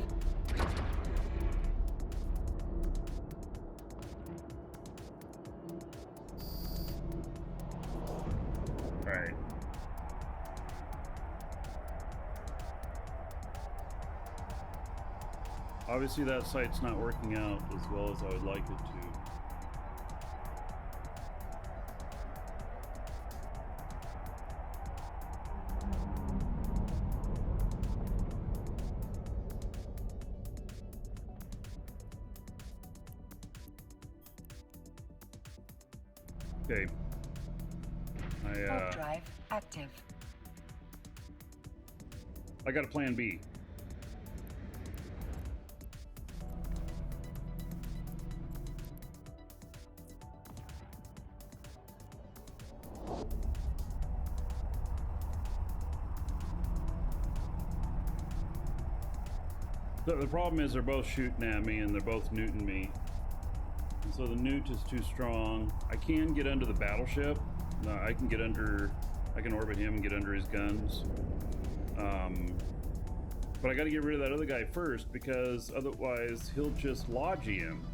right. Obviously that site's not working out as well as I would like it to. Okay. Warp drive active. I got a plan B. The problem is they're both shooting at me and they're both newting me. And so the newt is too strong. I can get under the battleship. I can get under, I can orbit him and get under his guns. But I got to get rid of that other guy first because otherwise he'll just lodgy him.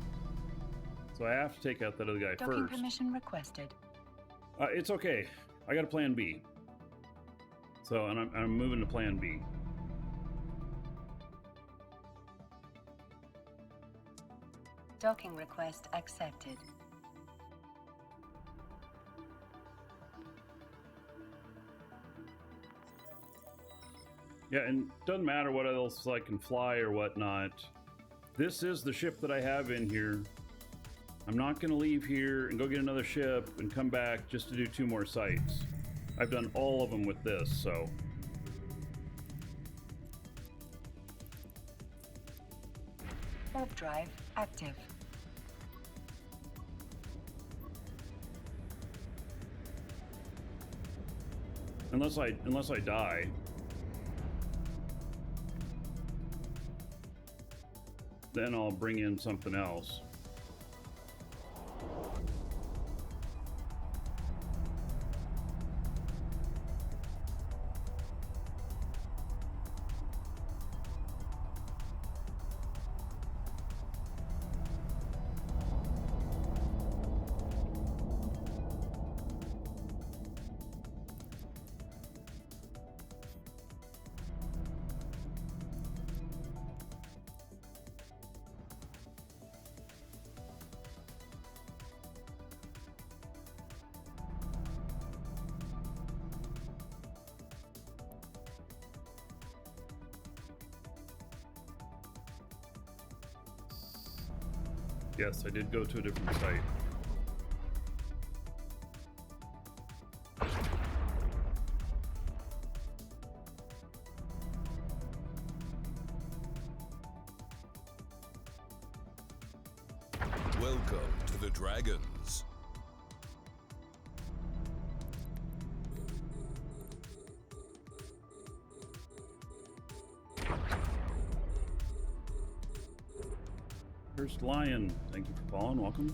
So I have to take out that other guy Docking first. permission requested. It's okay. I got a plan B. So, and I'm moving to plan B. Docking request accepted. Yeah, and doesn't matter what else I can fly or whatnot. This is the ship that I have in here. I'm not going to leave here and go get another ship and come back just to do 2 more sites. I've done all of them with this, so. Warp drive active. Unless I die. Then I'll bring in something else. Yes, I did go to a different site. Welcome to the Dragons. First Lion, thank you for following. Welcome.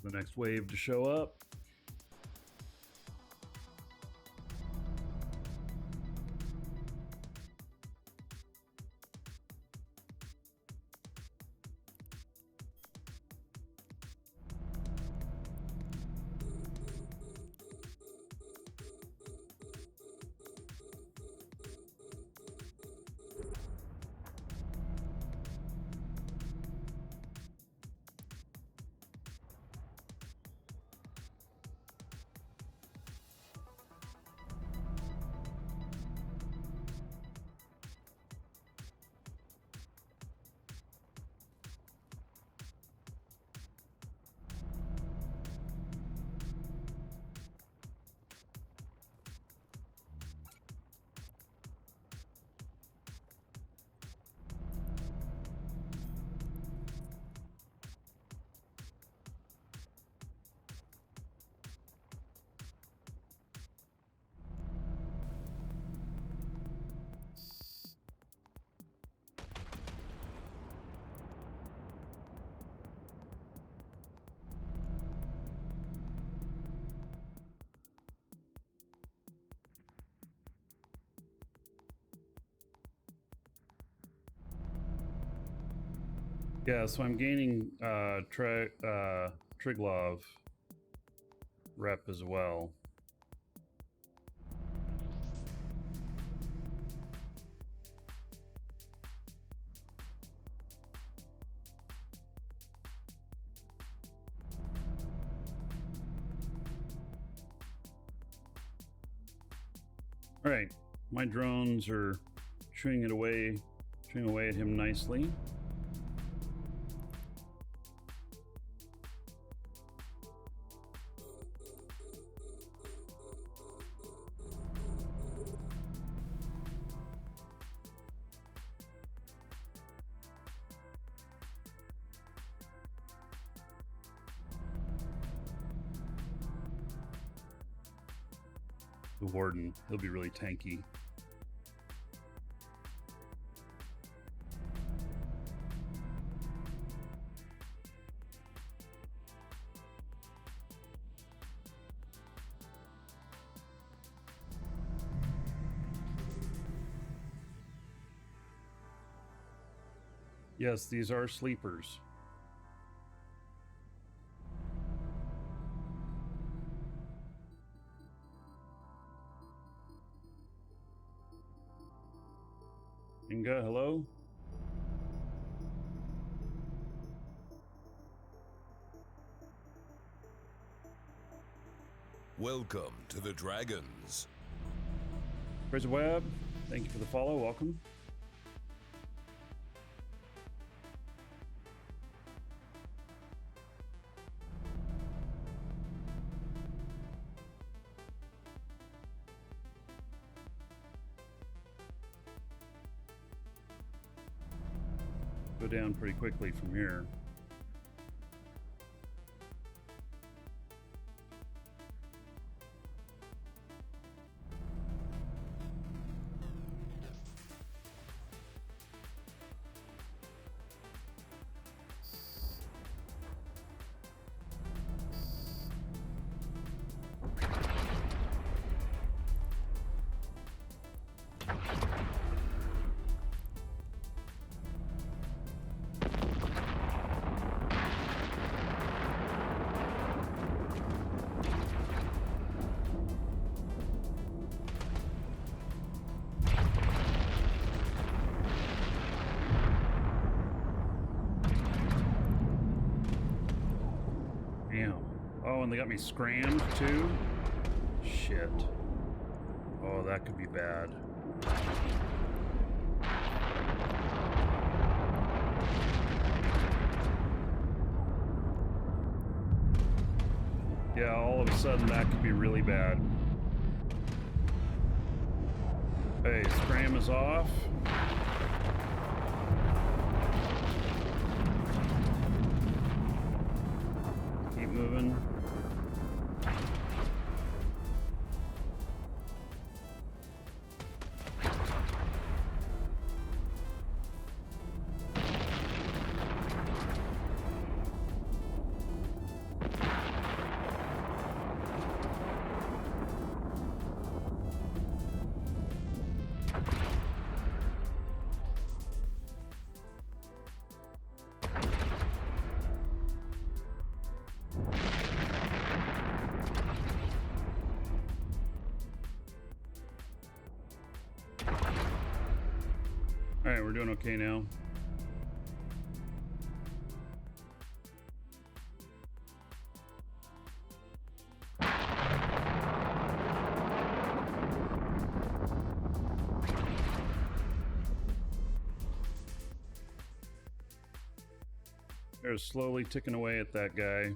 for the next wave to show up. Yeah, so I'm gaining Triglov rep as well. All right, my drones are chewing away at him nicely. The Warden, he'll be really tanky. Yes, these are sleepers. Inga, hello? Welcome to the Dragons. Fraser Webb, thank you for the follow. Welcome. Go down pretty quickly from here. Oh, and they got me scrammed too? Shit. Oh, that could be bad. Yeah, all of a sudden that could be really bad. Hey, scram is off. Keep moving. right, we're doing okay now. They're slowly ticking away at that guy.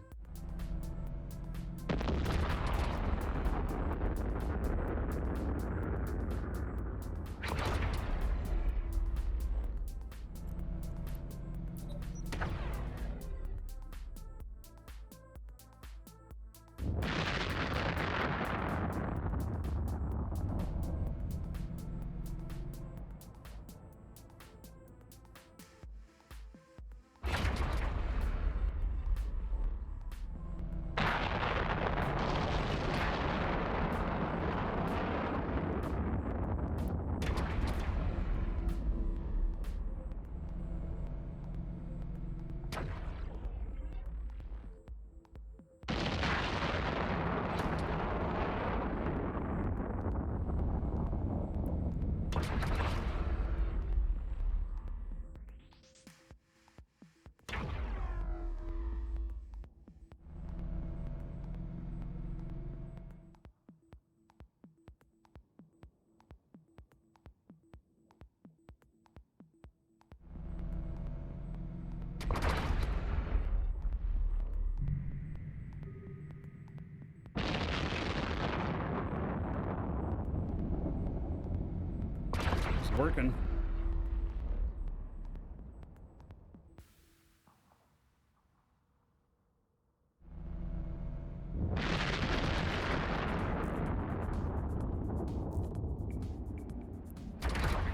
It's working.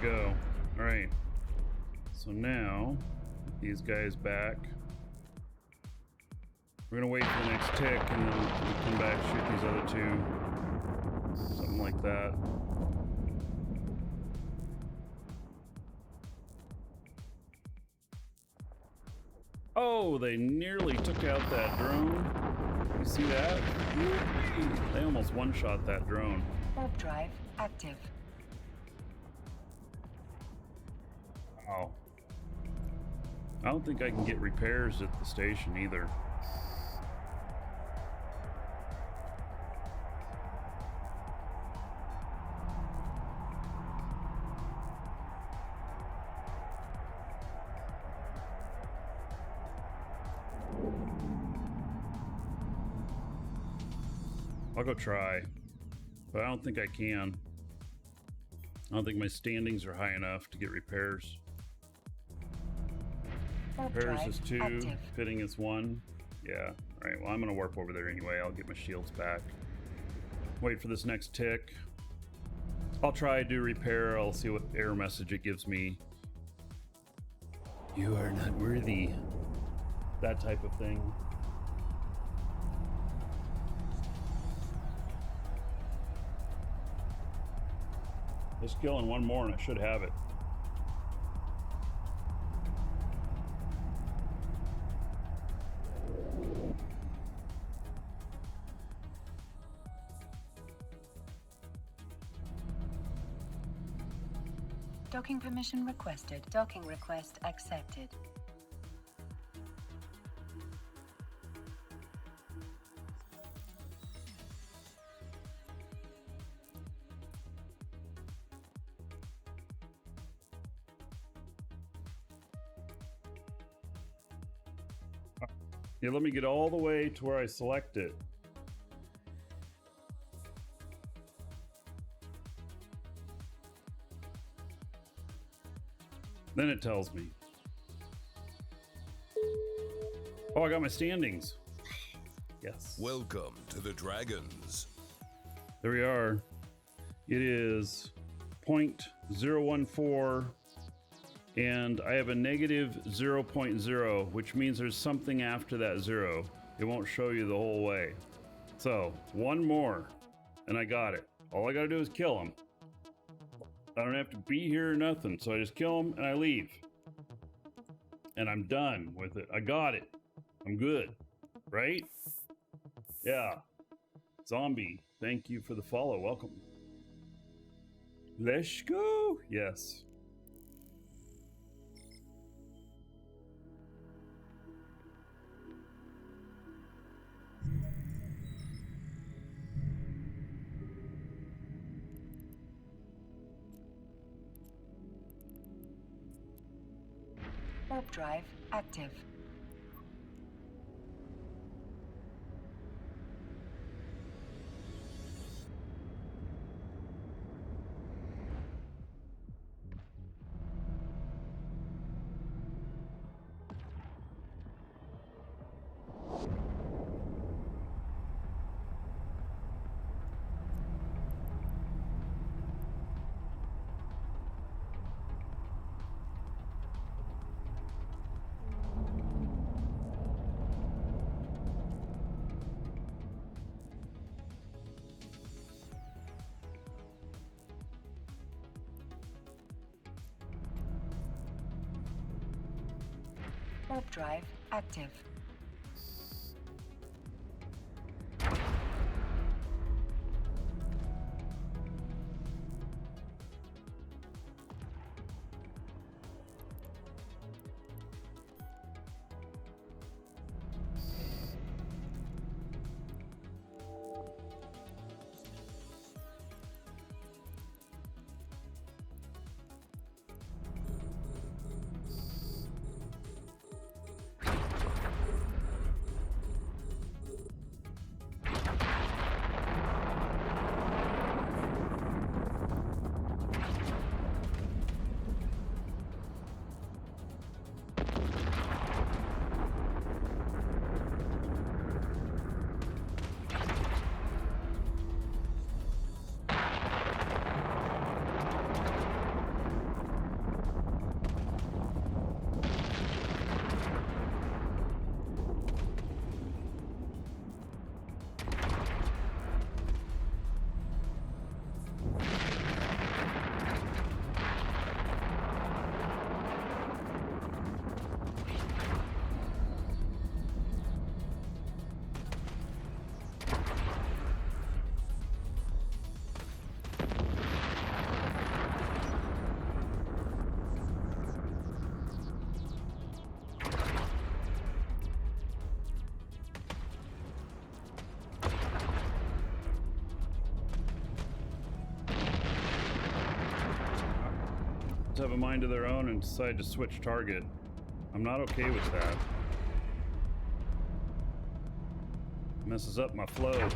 Go. All right. So now, get these guys back. We're gonna wait for the next tick, and then we'll come back, shoot these other two. Something like that. Oh, they nearly took out that drone. You see that? They almost one-shot that drone. Warp drive active. Wow. I don't think I can get repairs at the station either. I'll go try, but I don't think I can. I don't think my standings are high enough to get repairs. Repairs is 2, active. fitting is 1. Yeah, alright, well I'm gonna warp over there anyway. I'll get my shields back. Wait for this next tick. I'll try to do repair. I'll see what error message it gives me. You are not worthy. That type of thing. Just killing one more and I should have it. Docking permission requested. Docking request accepted. Yeah, let me get all the way to where I select it. Then it tells me. Oh, I got my standings. Yes. Welcome to the Dragons. There we are. It is 0.014 and I have a negative 0.0, which means there's something after that 0. It won't show you the whole way. So, one more, and I got it. All I gotta do is kill him. I don't have to be here or nothing, so I just kill him and I leave. And I'm done with it. I got it. I'm good. Right? Yeah. Zombie, thank you for the follow. Welcome. Let's go. Yes. Warp drive active. Warp drive active. Have a mind of their own and decide to switch target. I'm not okay with that. Messes up my flow.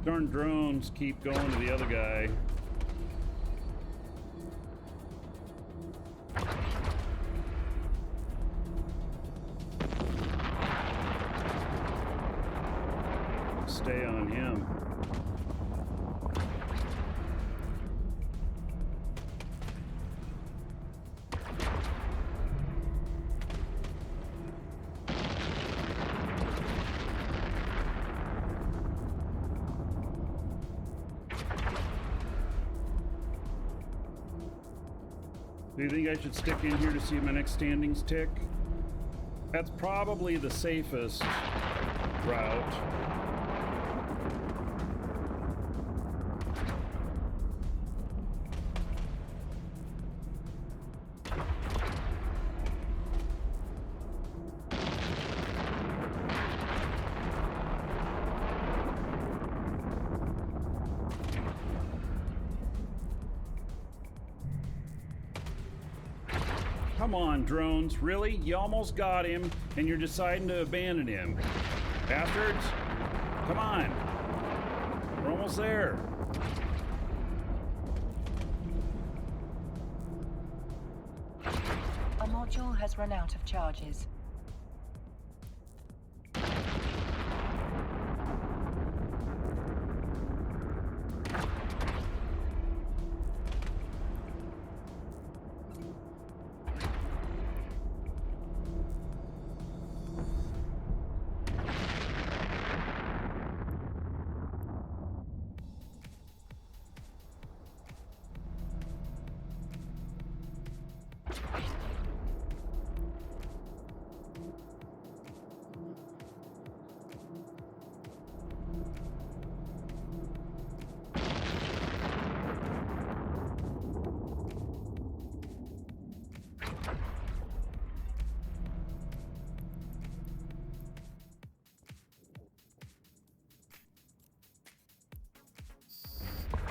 Darn drones keep going to the other guy. Stay on him. Do you think I should stick in here to see my next standings tick? That's probably the safest route. Come on, drones. Really? You almost got him, and you're deciding to abandon him. Bastards! Come on. We're almost almost there. A module has run out of charges.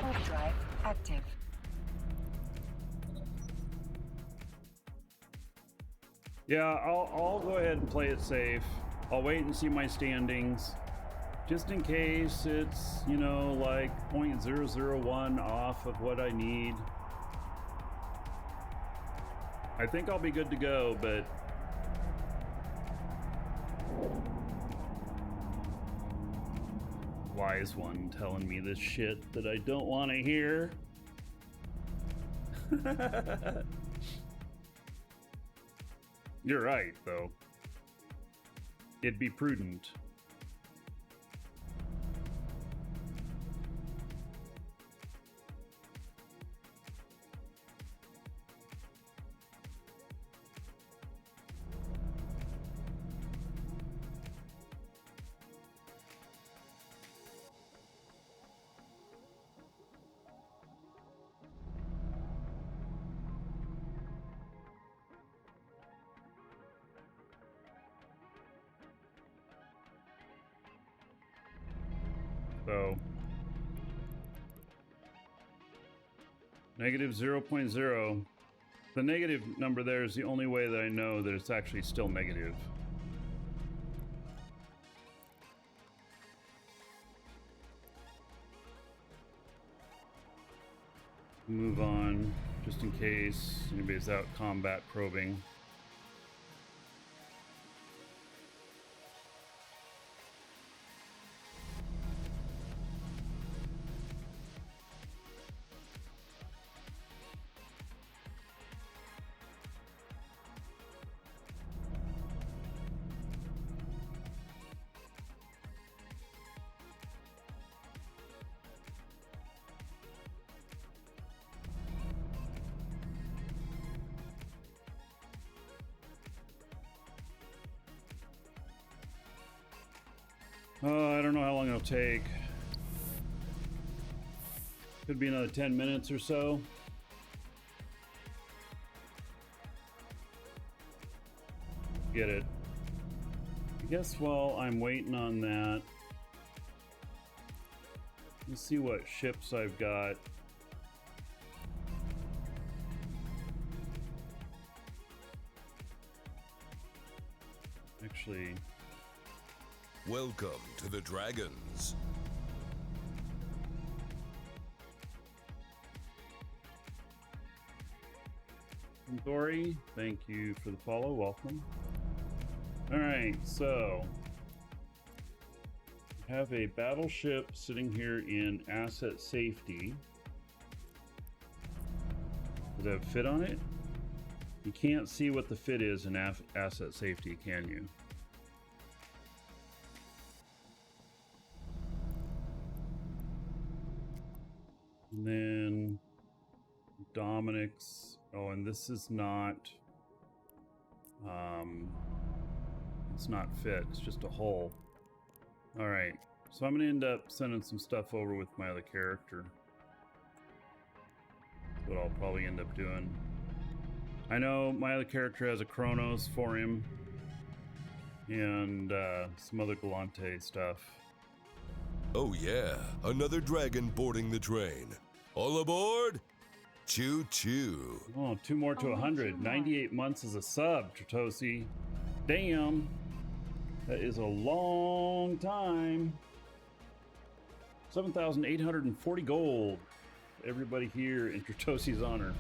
Warp drive active. Yeah, I'll go ahead and play it safe. I'll wait and see my standings. Just in case it's, you know, like 0.001 off of what I need. I think I'll be good to go, but wise one telling me this shit that I don't want to hear. You're right, though. It'd be prudent. So, negative 0.0. The negative number there is the only way that I know that it's actually still negative. Move on, just in case anybody's out combat probing. I don't know how long it'll take. Could be another 10 minutes or so. Get it. I guess while I'm waiting on that, let's see what ships I've got. Actually, Welcome to the Dragons. Dory, thank you for the follow. Welcome. All right, so I have a battleship sitting here in asset safety. Does it have fit on it? You can't see what the fit is in asset safety, can you? And then Dominic's. Oh, and this is not. It's not fit. It's just a hole. All right. So I'm gonna end up sending some stuff over with my other character. That's what I'll probably end up doing. I know my other character has a Chronos for him, and some other Galante stuff. Oh yeah, another dragon boarding the train. All aboard! Choo choo. Oh, 2 more to 100. 98 months as a sub, Tritosi. Damn. That is a long time. 7,840 gold. Everybody here in Tertosi's honor.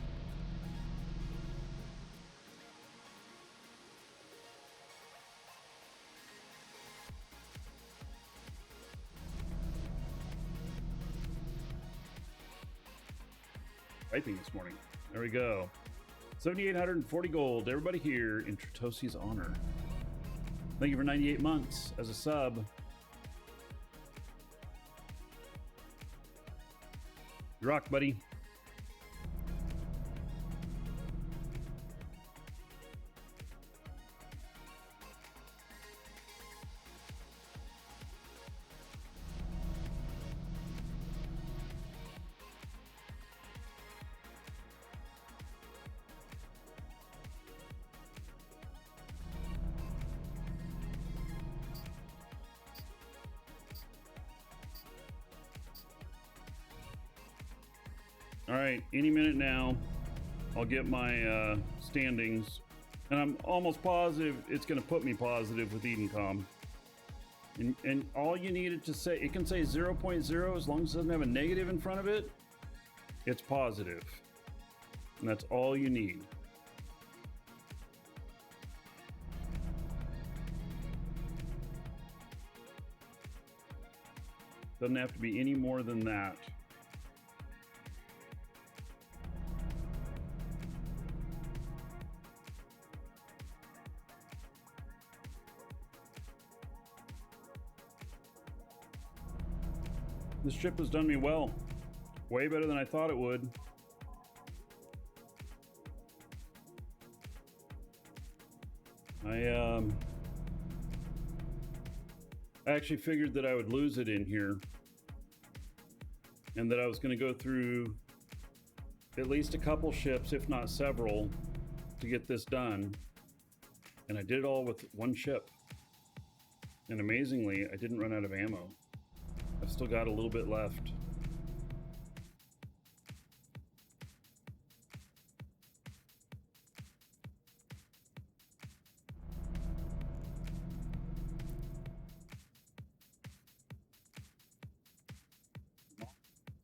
Typing this morning. There we go. 7,840 gold. Everybody here in Tertosi's honor. Thank you for 98 months as a sub. You rock, buddy. All right, any minute now, I'll get my standings, and I'm almost positive it's going to put me positive with Edencom. And all you need it to say, it can say 0.0 as long as it doesn't have a negative in front of it. It's positive, and that's all you need. Doesn't have to be any more than that. This ship has done me well. Way better than I thought it would. I actually figured that I would lose it in here, and that I was going to go through at least a couple ships, if not several, to get this done. And I did it all with one ship. And amazingly, I didn't run out of ammo. I've still got a little bit left.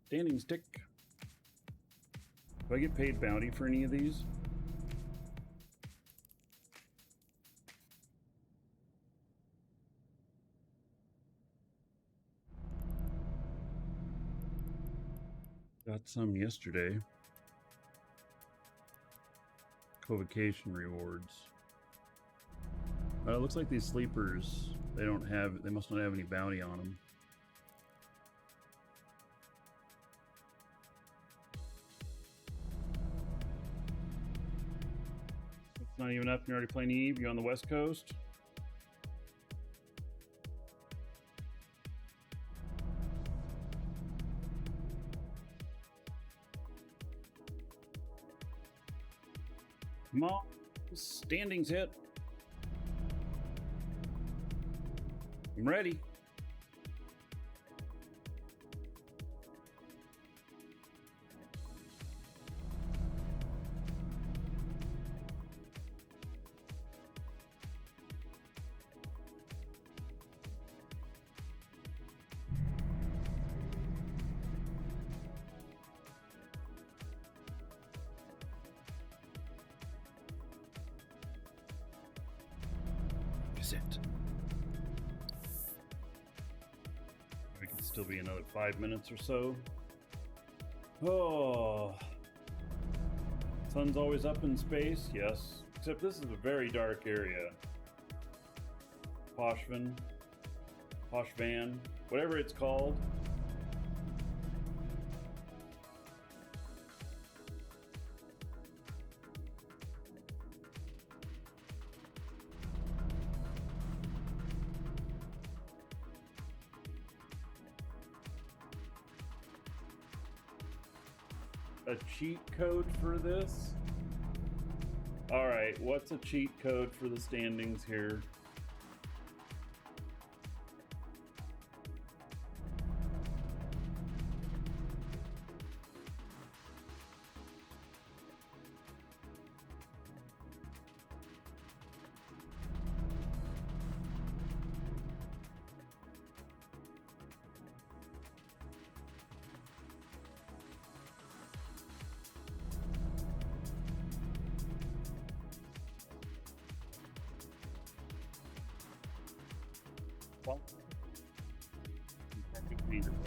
Standing stick. Do I get paid bounty for any of these? Got some yesterday. Co-vacation rewards. It looks like these sleepers, they must not have any bounty on them. It's not even up, you're already playing Eve, you're on the West Coast. Come on, standings hit. I'm ready. It. We can still be another 5 minutes or so. Oh, sun's always up in space. Yes, except this is a very dark area. Pochven, whatever it's called. A cheat code for this? All right, what's a cheat code for the standings here?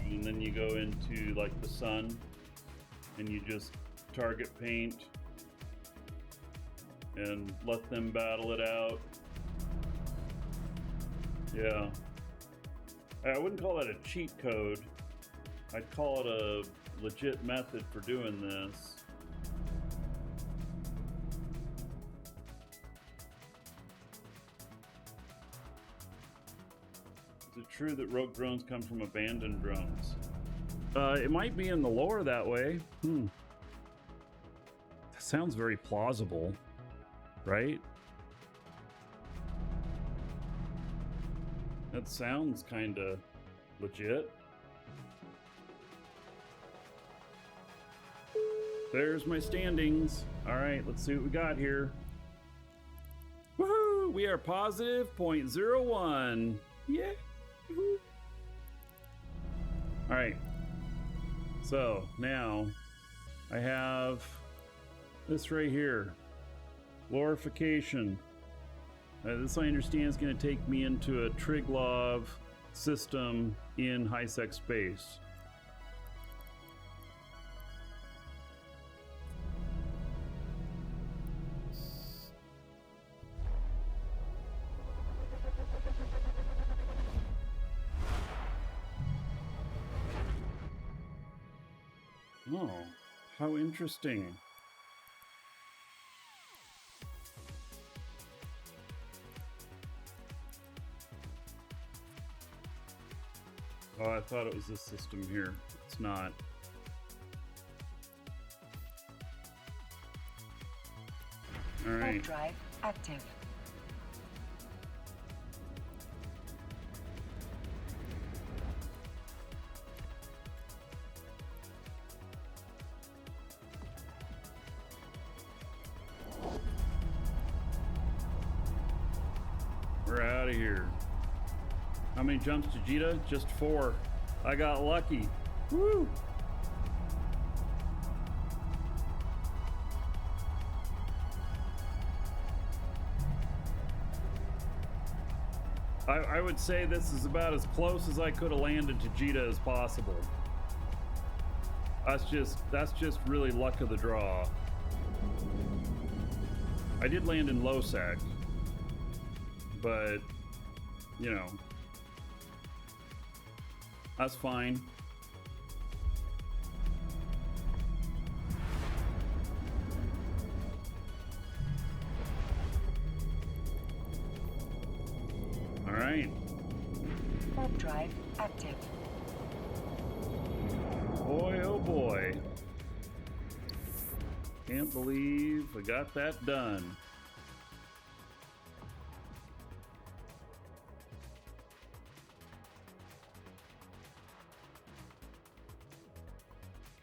And then you go into like the sun and you just target paint and let them battle it out. Yeah. I wouldn't call that a cheat code. I'd call it a legit method for doing this. Is it true that rogue drones come from abandoned drones? It might be in the lore that way. That sounds very plausible, right? That sounds kind of legit. There's my standings. All right, let's see what we got here. Woohoo! We are positive 0.01. Yeah. Woo-hoo. All right. So now I have this right here. Glorification. This, I understand, is going to take me into a Triglov system in high-sec space. Oh, how interesting. Oh, I thought it was this system here. It's not. All right. Drive active. We're out of here. How many jumps to Jita? Just 4. I got lucky. Woo! I would say this is about as close as I could have landed to Jita as possible. That's just really luck of the draw. I did land in low sec, but you know, that's fine. All right. Warp drive active. Boy, oh boy. Can't believe we got that done.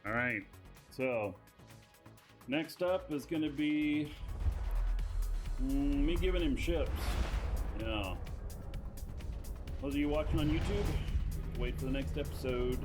All right, so next up is going to be me giving him ships. Yeah. Those of you watching on YouTube, wait for the next episode.